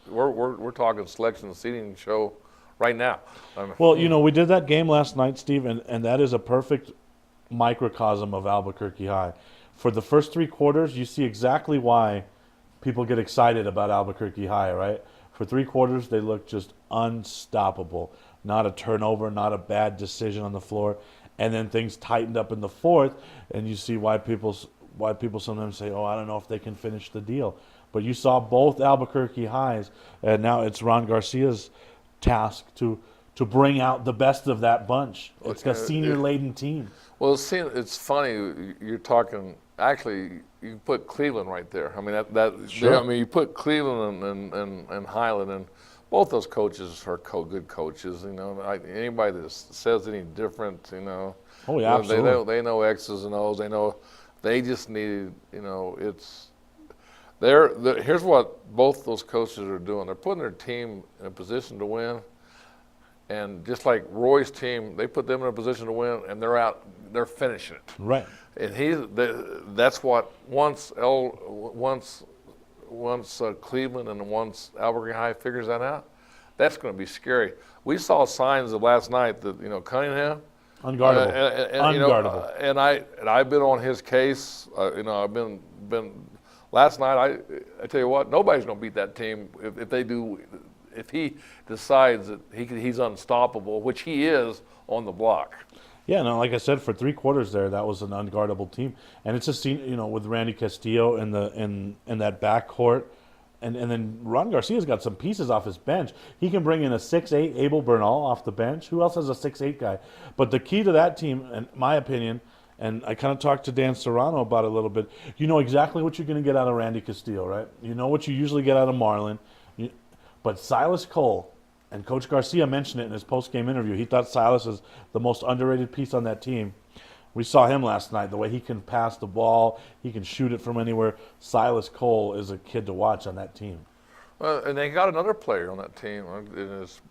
[SPEAKER 1] we're talking selection and seeding show. Right now.
[SPEAKER 2] Well, we did that game last night, Steve, and that is a perfect microcosm of Albuquerque High. For the first 3 quarters, you see exactly why people get excited about Albuquerque High, right? For 3 quarters, they look just unstoppable. Not a turnover, not a bad decision on the floor. And then things tightened up in the fourth, and you see why people sometimes say, oh, I don't know if they can finish the deal. But you saw both Albuquerque Highs, and now it's Ron Garcia's task to bring out the best of that bunch. It's a senior-laden team.
[SPEAKER 1] Well, it's funny. You're talking. Actually, you put Cleveland right there. I mean
[SPEAKER 2] Sure.
[SPEAKER 1] you put Cleveland and Highland, and both those coaches are good coaches. Anybody that says any different,
[SPEAKER 2] Oh yeah, absolutely.
[SPEAKER 1] They know X's and O's. They know. They just need. It's. Here's what both those coaches are doing. They're putting their team in a position to win, and just like Roy's team, they put them in a position to win, and they're finishing it.
[SPEAKER 2] Right.
[SPEAKER 1] And that's what once Cleveland and once Albuquerque High figures that out, that's going to be scary. We saw signs of last night that Cunningham.
[SPEAKER 2] Unguardable. Unguardable.
[SPEAKER 1] And I've been on his case. I've been. Last night, I tell you what, nobody's going to beat that team if he decides that he's unstoppable, which he is on the block.
[SPEAKER 2] Yeah, no, like I said, for 3 quarters there, that was an unguardable team, and it's just with Randy Castillo in that backcourt, and then Ron Garcia's got some pieces off his bench. He can bring in a 6'8" Abel Bernal off the bench. Who else has a 6'8" guy? But the key to that team, in my opinion. And I kind of talked to Dan Serrano about it a little bit. You know exactly what you're going to get out of Randy Castillo, right? You know what you usually get out of Marlon. But Silas Cole, and Coach Garcia mentioned it in his post-game interview. He thought Silas is the most underrated piece on that team. We saw him last night, the way he can pass the ball. He can shoot it from anywhere. Silas Cole is a kid to watch on that team.
[SPEAKER 1] And they got another player on that team. Is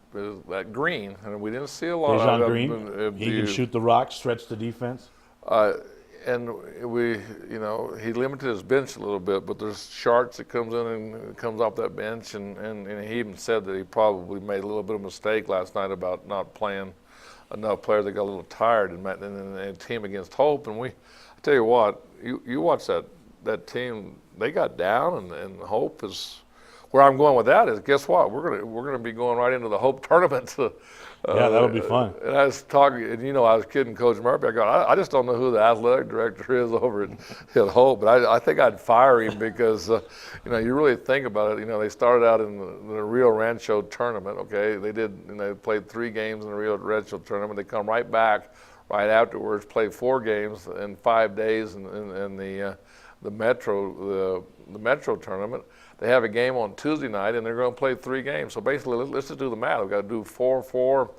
[SPEAKER 1] that Green, and we didn't see a lot
[SPEAKER 2] Dejan
[SPEAKER 1] of
[SPEAKER 2] Green. He can shoot the rock, stretch the defense.
[SPEAKER 1] And he limited his bench a little bit, but there's Sharts that comes in and comes off that bench, and he even said that he probably made a little bit of a mistake last night about not playing enough players. They got a little tired in a team against Hope, and I tell you what, you watch that that team, they got down, and Hope is where I'm going with that is, guess what? We're gonna be going right into the Hope tournament.
[SPEAKER 2] Yeah, that'll be fun.
[SPEAKER 1] And I was talking, and I was kidding Coach Murphy. I go, I just don't know who the athletic director is over at Hope, but I think I'd fire him because, you really think about it. They started out in the Rio Rancho tournament. Okay, they played 3 games in the Rio Rancho tournament. They come right back right afterwards, play 4 games in 5 days in the Metro tournament. They have a game on Tuesday night, and they're going to play 3 games. So basically, let's just do the math. We've got to do 4, 4,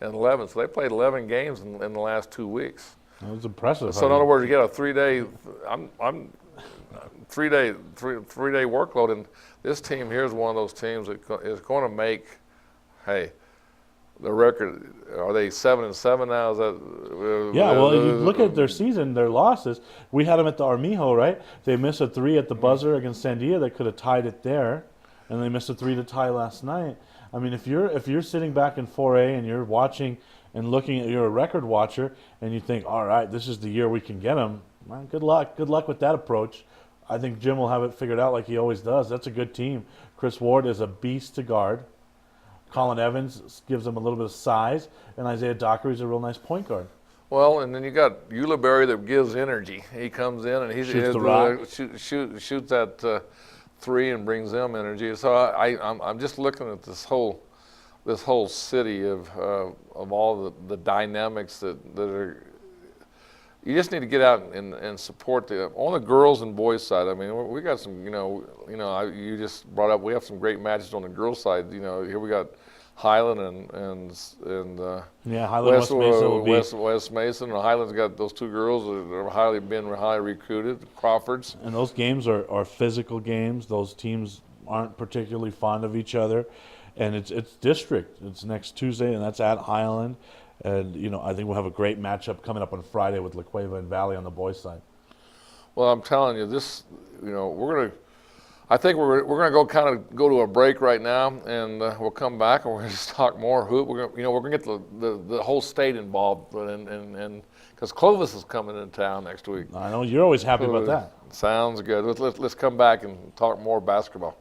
[SPEAKER 1] and 11. So they played 11 games in the last 2 weeks.
[SPEAKER 2] That was impressive.
[SPEAKER 1] So in other words, you get a 3-day, three-day workload, and this team here is one of those teams that is going to make, the record. Are they 7-7 now? Is that?
[SPEAKER 2] Yeah. Well, if you look at their season, their losses. We had them at the Armijo, right? They missed a 3 at the buzzer against Sandia. They could have tied it there, and they missed a 3 to tie last night. I mean, if you're sitting back in 4A and you're watching and looking at, you're a record watcher, and you think, all right, this is the year we can get them. Well, good luck. Good luck with that approach. I think Jim will have it figured out like he always does. That's a good team. Chris Ward is a beast to guard. Colin Evans gives them a little bit of size, and Isaiah Dockery's a real nice point guard.
[SPEAKER 1] Well, and then you got Ulibarri that gives energy. He comes in and he
[SPEAKER 2] Shoots the rock.
[SPEAKER 1] shoots that 3 and brings them energy. So I'm just looking at this whole city of all the dynamics that are. You just need to get out and support on the girls and boys side. I mean, we got some, you just brought up, we have some great matches on the girls side. Here we got Highland and
[SPEAKER 2] Highland
[SPEAKER 1] West Mason. And Highland's got those 2 girls that are highly recruited, Crawfords.
[SPEAKER 2] And those games are physical games. Those teams aren't particularly fond of each other, and it's district. It's next Tuesday, and that's at Highland. And, I think we'll have a great matchup coming up on Friday with La Cueva and Valley on the boys' side.
[SPEAKER 1] Well, I'm telling you, this, I think we're gonna go to a break right now, and we'll come back and we're gonna just talk more hoop. We're gonna get the whole state involved, and because Clovis is coming into town next week.
[SPEAKER 2] I know you're always happy about that.
[SPEAKER 1] Sounds good. Let's come back and talk more basketball.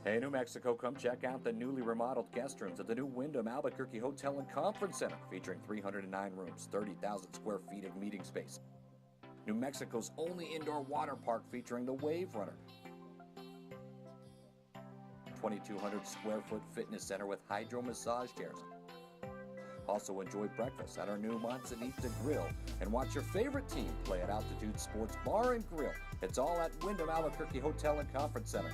[SPEAKER 5] Hey, New Mexico, come check out the newly remodeled guest rooms at the new Wyndham Albuquerque Hotel and Conference Center, featuring 309 rooms, 30,000 square feet of meeting space. New Mexico's only indoor water park featuring the Wave Runner. 2,200 square foot fitness center with hydro massage chairs. Also enjoy breakfast at our new Manzanita Grill and watch your favorite team play at Altitude Sports Bar and Grill. It's all at Wyndham Albuquerque Hotel and Conference Center.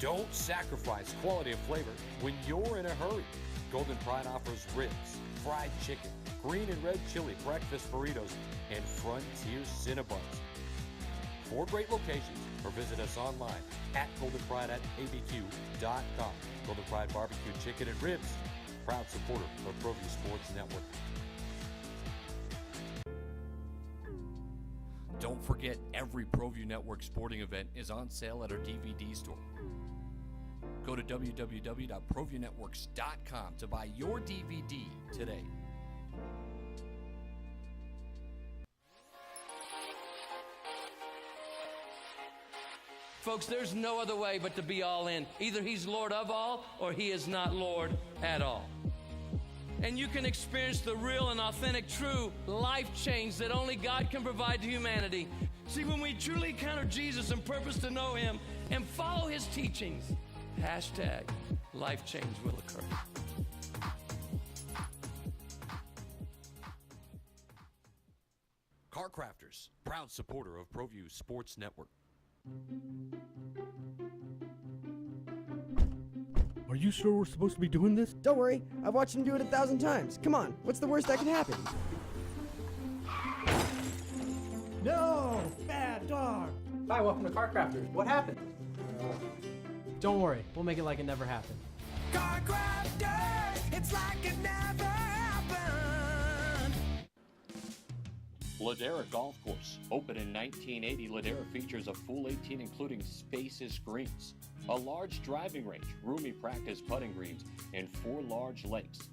[SPEAKER 5] Don't sacrifice quality and flavor when you're in a hurry. Golden Pride offers ribs, fried chicken, green and red chili breakfast burritos, and Frontier Cinnabons. 4 great locations, or visit us online at goldenpride@abq.com. Golden Pride Barbecue Chicken and Ribs, proud supporter of Proview Sports Network. Don't forget, every Proview Network sporting event is on sale at our DVD store. Go to www.proviewNetworks.com to buy your DVD today.
[SPEAKER 10] Folks, there's no other way but to be all in. Either he's Lord of all or he is not Lord at all. And you can experience the real and authentic, true life change that only God can provide to humanity. See, when we truly encounter Jesus and purpose to know him and follow his teachings, #life change will occur.
[SPEAKER 5] Car Crafters, proud supporter of Proview Sports Network.
[SPEAKER 11] Are you sure we're supposed to be doing this?
[SPEAKER 12] Don't worry, I've watched him do it 1,000 times. Come on, what's the worst that can happen?
[SPEAKER 13] No! Bad dog!
[SPEAKER 14] Hi, welcome to Car Crafters. What happened?
[SPEAKER 13] Don't worry, we'll make it like it never happened.
[SPEAKER 15] Car Crafters, it's like it never happened.
[SPEAKER 5] Ladera Golf Course. Opened in 1980, Ladera features a full 18 including spacious greens, a large driving range, roomy practice putting greens, and 4 large lakes.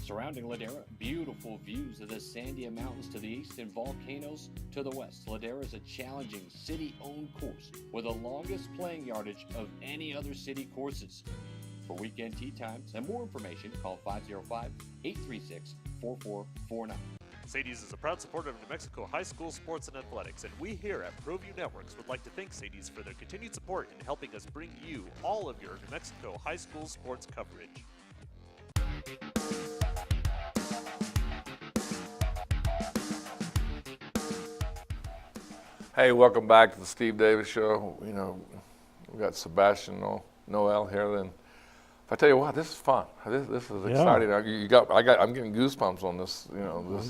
[SPEAKER 5] Surrounding Ladera, beautiful views of the Sandia Mountains to the east and volcanoes to the west. Ladera is a challenging city-owned course with the longest playing yardage of any other city courses. For weekend tee times and more information, call 505-836-4449.
[SPEAKER 3] Sadie's is a proud supporter of New Mexico high school sports and athletics, and we here at Proview Networks would like to thank Sadie's for their continued support in helping us bring you all of your New Mexico high school sports coverage.
[SPEAKER 1] Hey, welcome back to the Steve Davis Show. You know, we got Sebastian, Noel here. And if I tell you what, this is fun. This is exciting. I'm getting goosebumps on this. You know,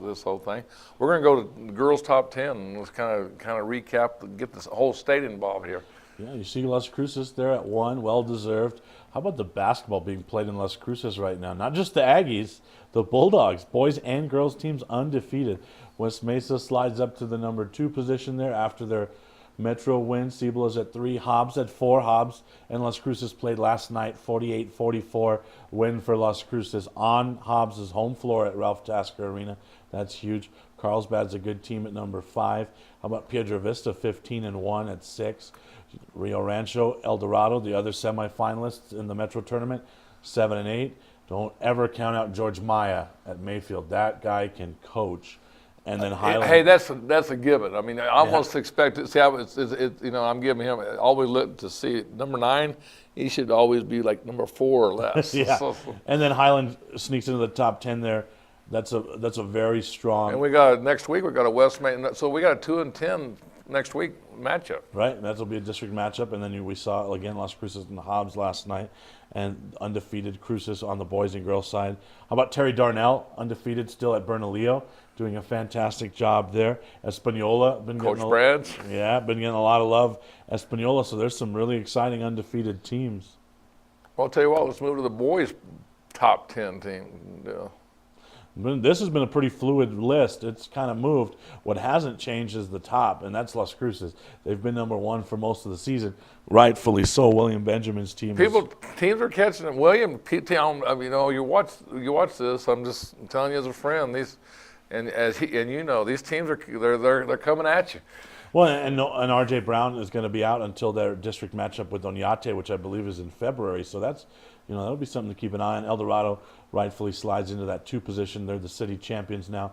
[SPEAKER 1] this whole thing. We're going to go to the girls' top 10 and let's kind of recap, get this whole state involved here.
[SPEAKER 2] Yeah, you see Las Cruces there at 1, well deserved. How about the basketball being played in Las Cruces right now? Not just the Aggies, the Bulldogs, boys and girls teams undefeated. West Mesa slides up to the number 2 position there after their Metro win. Cibola's at 3, Hobbs at 4. Hobbs and Las Cruces played last night, 48-44 win for Las Cruces on Hobbs' home floor at Ralph Tasker Arena. That's huge. Carlsbad's a good team at number 5. How about Piedra Vista, 15-1 at 6. Rio Rancho, El Dorado, the other semifinalists in the Metro tournament, 7-8. Don't ever count out George Maya at Mayfield. That guy can coach. And then Highland.
[SPEAKER 1] Hey, that's a given. I mean, I almost expect it. See, you know, I'm giving him. Always look to see number 9. He should always be like number 4 or less.
[SPEAKER 2] And then Highland sneaks into the top 10 there. That's a very strong.
[SPEAKER 1] And we got next week. We got a West Main. So we got a 2-10 next week matchup.
[SPEAKER 2] Right, that'll be a district matchup, and then we saw again Las Cruces and Hobbs last night, and undefeated Cruces on the boys and girls side. How about Terry Darnell, undefeated still at Bernalillo, doing a fantastic job there. Espanola, been
[SPEAKER 1] Coach Brads.
[SPEAKER 2] been getting a lot of love. Espanola, so there's some really exciting undefeated teams.
[SPEAKER 1] Well, I'll tell you what. Let's move to the boys' top 10 team. Yeah.
[SPEAKER 2] This has been a pretty fluid list. It's kind of moved. What hasn't changed is the top, and that's Las Cruces. They've been number 1 for most of the season, rightfully so. William Benjamin's team.
[SPEAKER 1] Teams are catching it. William, you know, you watch this. I'm just telling you as a friend. These teams they're coming at you.
[SPEAKER 2] Well, and R.J. Brown is going to be out until their district matchup with Oñate, which I believe is in February. So that's, that'll be something to keep an eye on. El Dorado rightfully slides into that 2 position. They're the city champions now.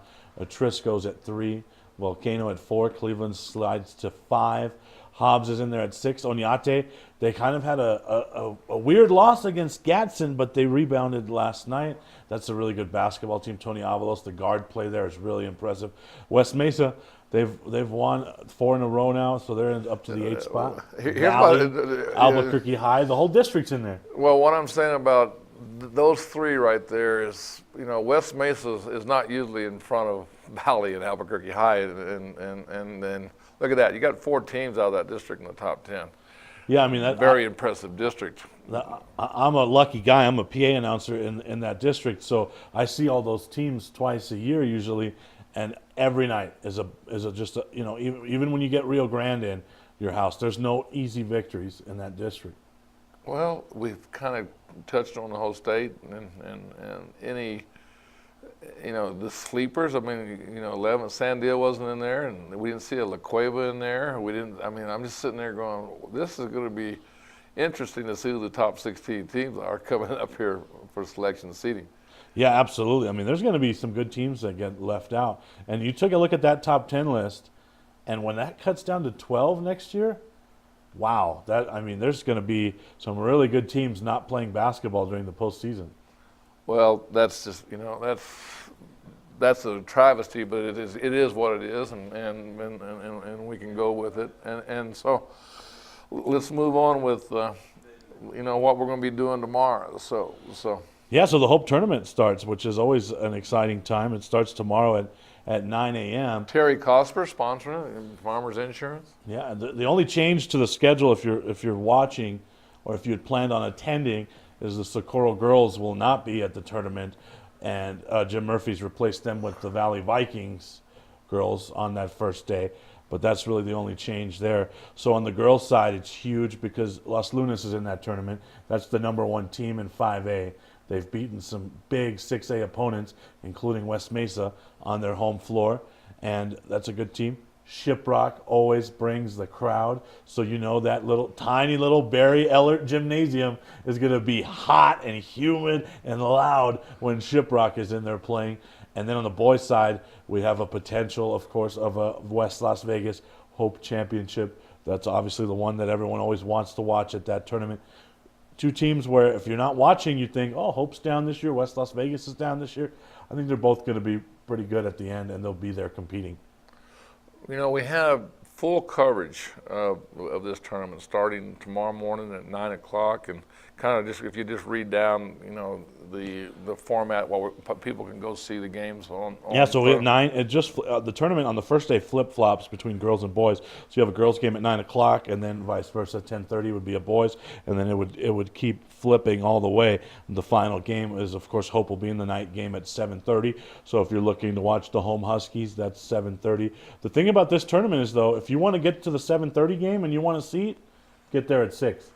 [SPEAKER 2] Trisco's at 3, Volcano at 4, Cleveland slides to 5. Hobbs is in there at 6. Oñate, they kind of had a weird loss against Gadsden, but they rebounded last night. That's a really good basketball team. Tony Avalos, the guard play there is really impressive. West Mesa, they've won 4 in a row now, so they're up to the 8th spot. Albuquerque High, the whole district's in there.
[SPEAKER 1] Well, what I'm saying about those 3 right there is, West Mesa is not usually in front of Valley and Albuquerque High, and then look at that. You got 4 teams out of that district in the top 10.
[SPEAKER 2] Yeah, I mean that
[SPEAKER 1] very impressive district.
[SPEAKER 2] I'm a lucky guy. I'm a PA announcer in that district, so I see all those teams twice a year usually, and every night is even when you get Rio Grande in your house, there's no easy victories in that district.
[SPEAKER 1] Well, we've kind of touched on the whole state and any. The sleepers. I mean, 11 Sandia wasn't in there, and we didn't see a La Cueva in there. I'm just sitting there going, this is going to be interesting to see who the top 16 teams are coming up here for selection seeding.
[SPEAKER 2] Yeah, absolutely. I mean, there's going to be some good teams that get left out. And you took a look at that top 10 list, and when that cuts down to 12 next year, wow. There's going to be some really good teams not playing basketball during the postseason.
[SPEAKER 1] Well, that's just that's a travesty, but it is what it is, and we can go with it. And so let's move on with what we're going to be doing tomorrow. So
[SPEAKER 2] the Hope Tournament starts, which is always an exciting time. It starts tomorrow at 9 a.m.
[SPEAKER 1] Terry Cosper sponsoring it, Farmers Insurance.
[SPEAKER 2] Yeah, the only change to the schedule if you're watching or if you had planned on attending is the Socorro girls will not be at the tournament, and Jim Murphy's replaced them with the Valley Vikings girls on that first day. But that's really the only change there. So on the girls' side, it's huge because Las Lunas is in that tournament. That's the number 1 team in 5A. They've beaten some big 6A opponents, including West Mesa, on their home floor, and that's a good team. Shiprock always brings the crowd, so you know that tiny little Barry Ellert gymnasium is going to be hot and humid and loud when Shiprock is in there playing. And then on the boys' side, we have a potential, of course, of a West Las Vegas Hope Championship. That's obviously the one that everyone always wants to watch at that tournament. Two teams where if you're not watching, you think, oh, Hope's down this year, West Las Vegas is down this year. I think they're both going to be pretty good at the end, and they'll be there competing.
[SPEAKER 1] You know, we have full coverage of this tournament starting tomorrow morning at 9 o'clock, and kind of just, if you just read down, you know, the format while people can go see the games on
[SPEAKER 2] yeah, so we have 9. It just the tournament on the first day flip-flops between girls and boys. So you have a girls game at 9 o'clock, and then vice versa, 10:30 would be a boys, and then it would keep flipping all the way. The final game is, of course, Hope will be in the night game at 7:30. So if you're looking to watch the home Huskies, that's 7:30. The thing about this tournament is, though, if you want to get to the 7:30 game and you want a seat, get there at 6.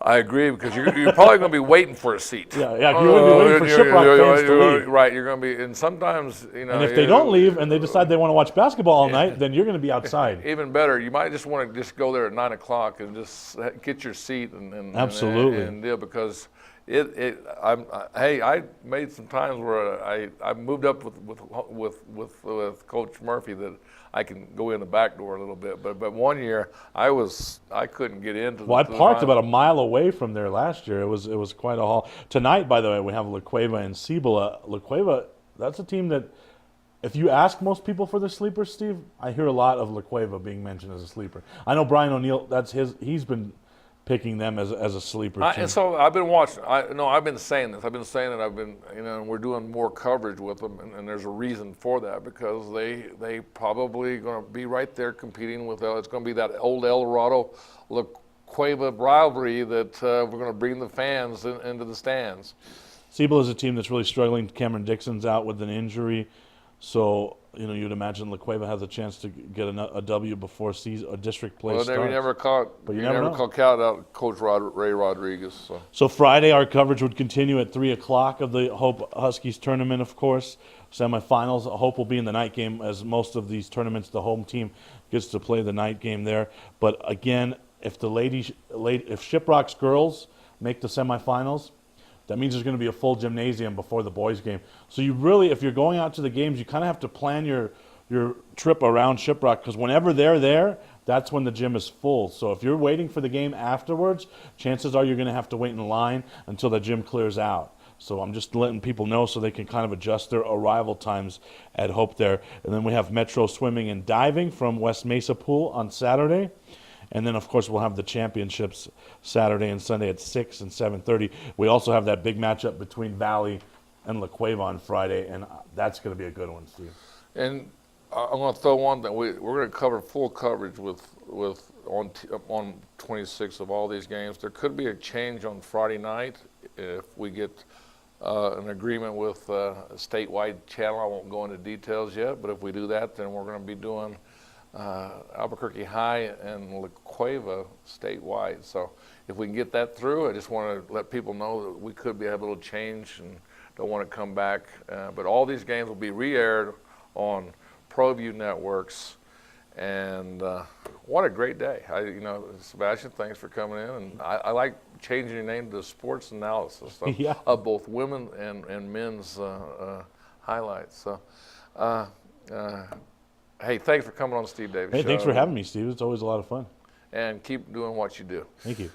[SPEAKER 1] I agree, because you're probably going to be waiting for a seat.
[SPEAKER 2] Yeah, you're going to be waiting for Shiprock fans to leave.
[SPEAKER 1] Right, you're going to be, and sometimes, you know.
[SPEAKER 2] And if they don't leave and they decide they want to watch basketball all night, then you're going to be outside.
[SPEAKER 1] Even better, you might just want to just go there at 9 o'clock and just get your seat and
[SPEAKER 2] absolutely
[SPEAKER 1] and deal, because I made some times where I moved up with Coach Murphy that I can go in the back door a little bit, but one year I couldn't get into.
[SPEAKER 2] Well, I parked about a mile away from there last year. It was quite a haul. Tonight, by the way, we have La Cueva and Cibola. La Cueva, that's a team that, if you ask most people for the sleeper, Steve, I hear a lot of La Cueva being mentioned as a sleeper. I know Brian O'Neill. He's been picking them as a sleeper team.
[SPEAKER 1] And so I've been watching. I've been saying this. I've been saying that. And we're doing more coverage with them, and there's a reason for that, because they probably going to be right there competing with. It's going to be that old El Dorado La Cueva rivalry that we're going to bring the fans into the stands.
[SPEAKER 2] Cibola is a team that's really struggling. Cameron Dixon's out with an injury, so you'd imagine La Cueva has a chance to get a W before a district play starts.
[SPEAKER 1] You never caught out Coach Ray Rodriguez.
[SPEAKER 2] So Friday, our coverage would continue at 3 o'clock of the Hope Huskies tournament, of course. Semifinals. Hope will be in the night game, as most of these tournaments, the home team gets to play the night game there. But again, if Shiprock's girls make the semifinals, that means there's going to be a full gymnasium before the boys' game. So you really, if you're going out to the games, you kind of have to plan your trip around Shiprock, because whenever they're there, that's when the gym is full. So if you're waiting for the game afterwards, chances are you're going to have to wait in line until the gym clears out. So I'm just letting people know so they can kind of adjust their arrival times at Hope there. And then we have Metro Swimming and Diving from West Mesa Pool on Saturday. And then, of course, we'll have the championships Saturday and Sunday at 6 and 7:30. We also have that big matchup between Valley and La Cueva on Friday, and that's going to be a good one, Steve.
[SPEAKER 1] And I'm going to throw one thing. We're going to cover full coverage on 26 of all these games. There could be a change on Friday night if we get an agreement with a statewide channel. I won't go into details yet, but if we do that, then we're going to be doing Albuquerque High and La Cueva statewide. So if we can get that through, I just want to let people know that we could have a little change and don't want to come back. But all these games will be re-aired on Proview networks. And what a great day. Sebastian, thanks for coming in. And I like changing your name to Sports Analysis of both women and men's highlights. So, hey, thanks for coming on Steve Davis Show.
[SPEAKER 2] Hey, thanks for having me, Steve. It's always a lot of fun.
[SPEAKER 1] And keep doing what you do.
[SPEAKER 2] Thank you.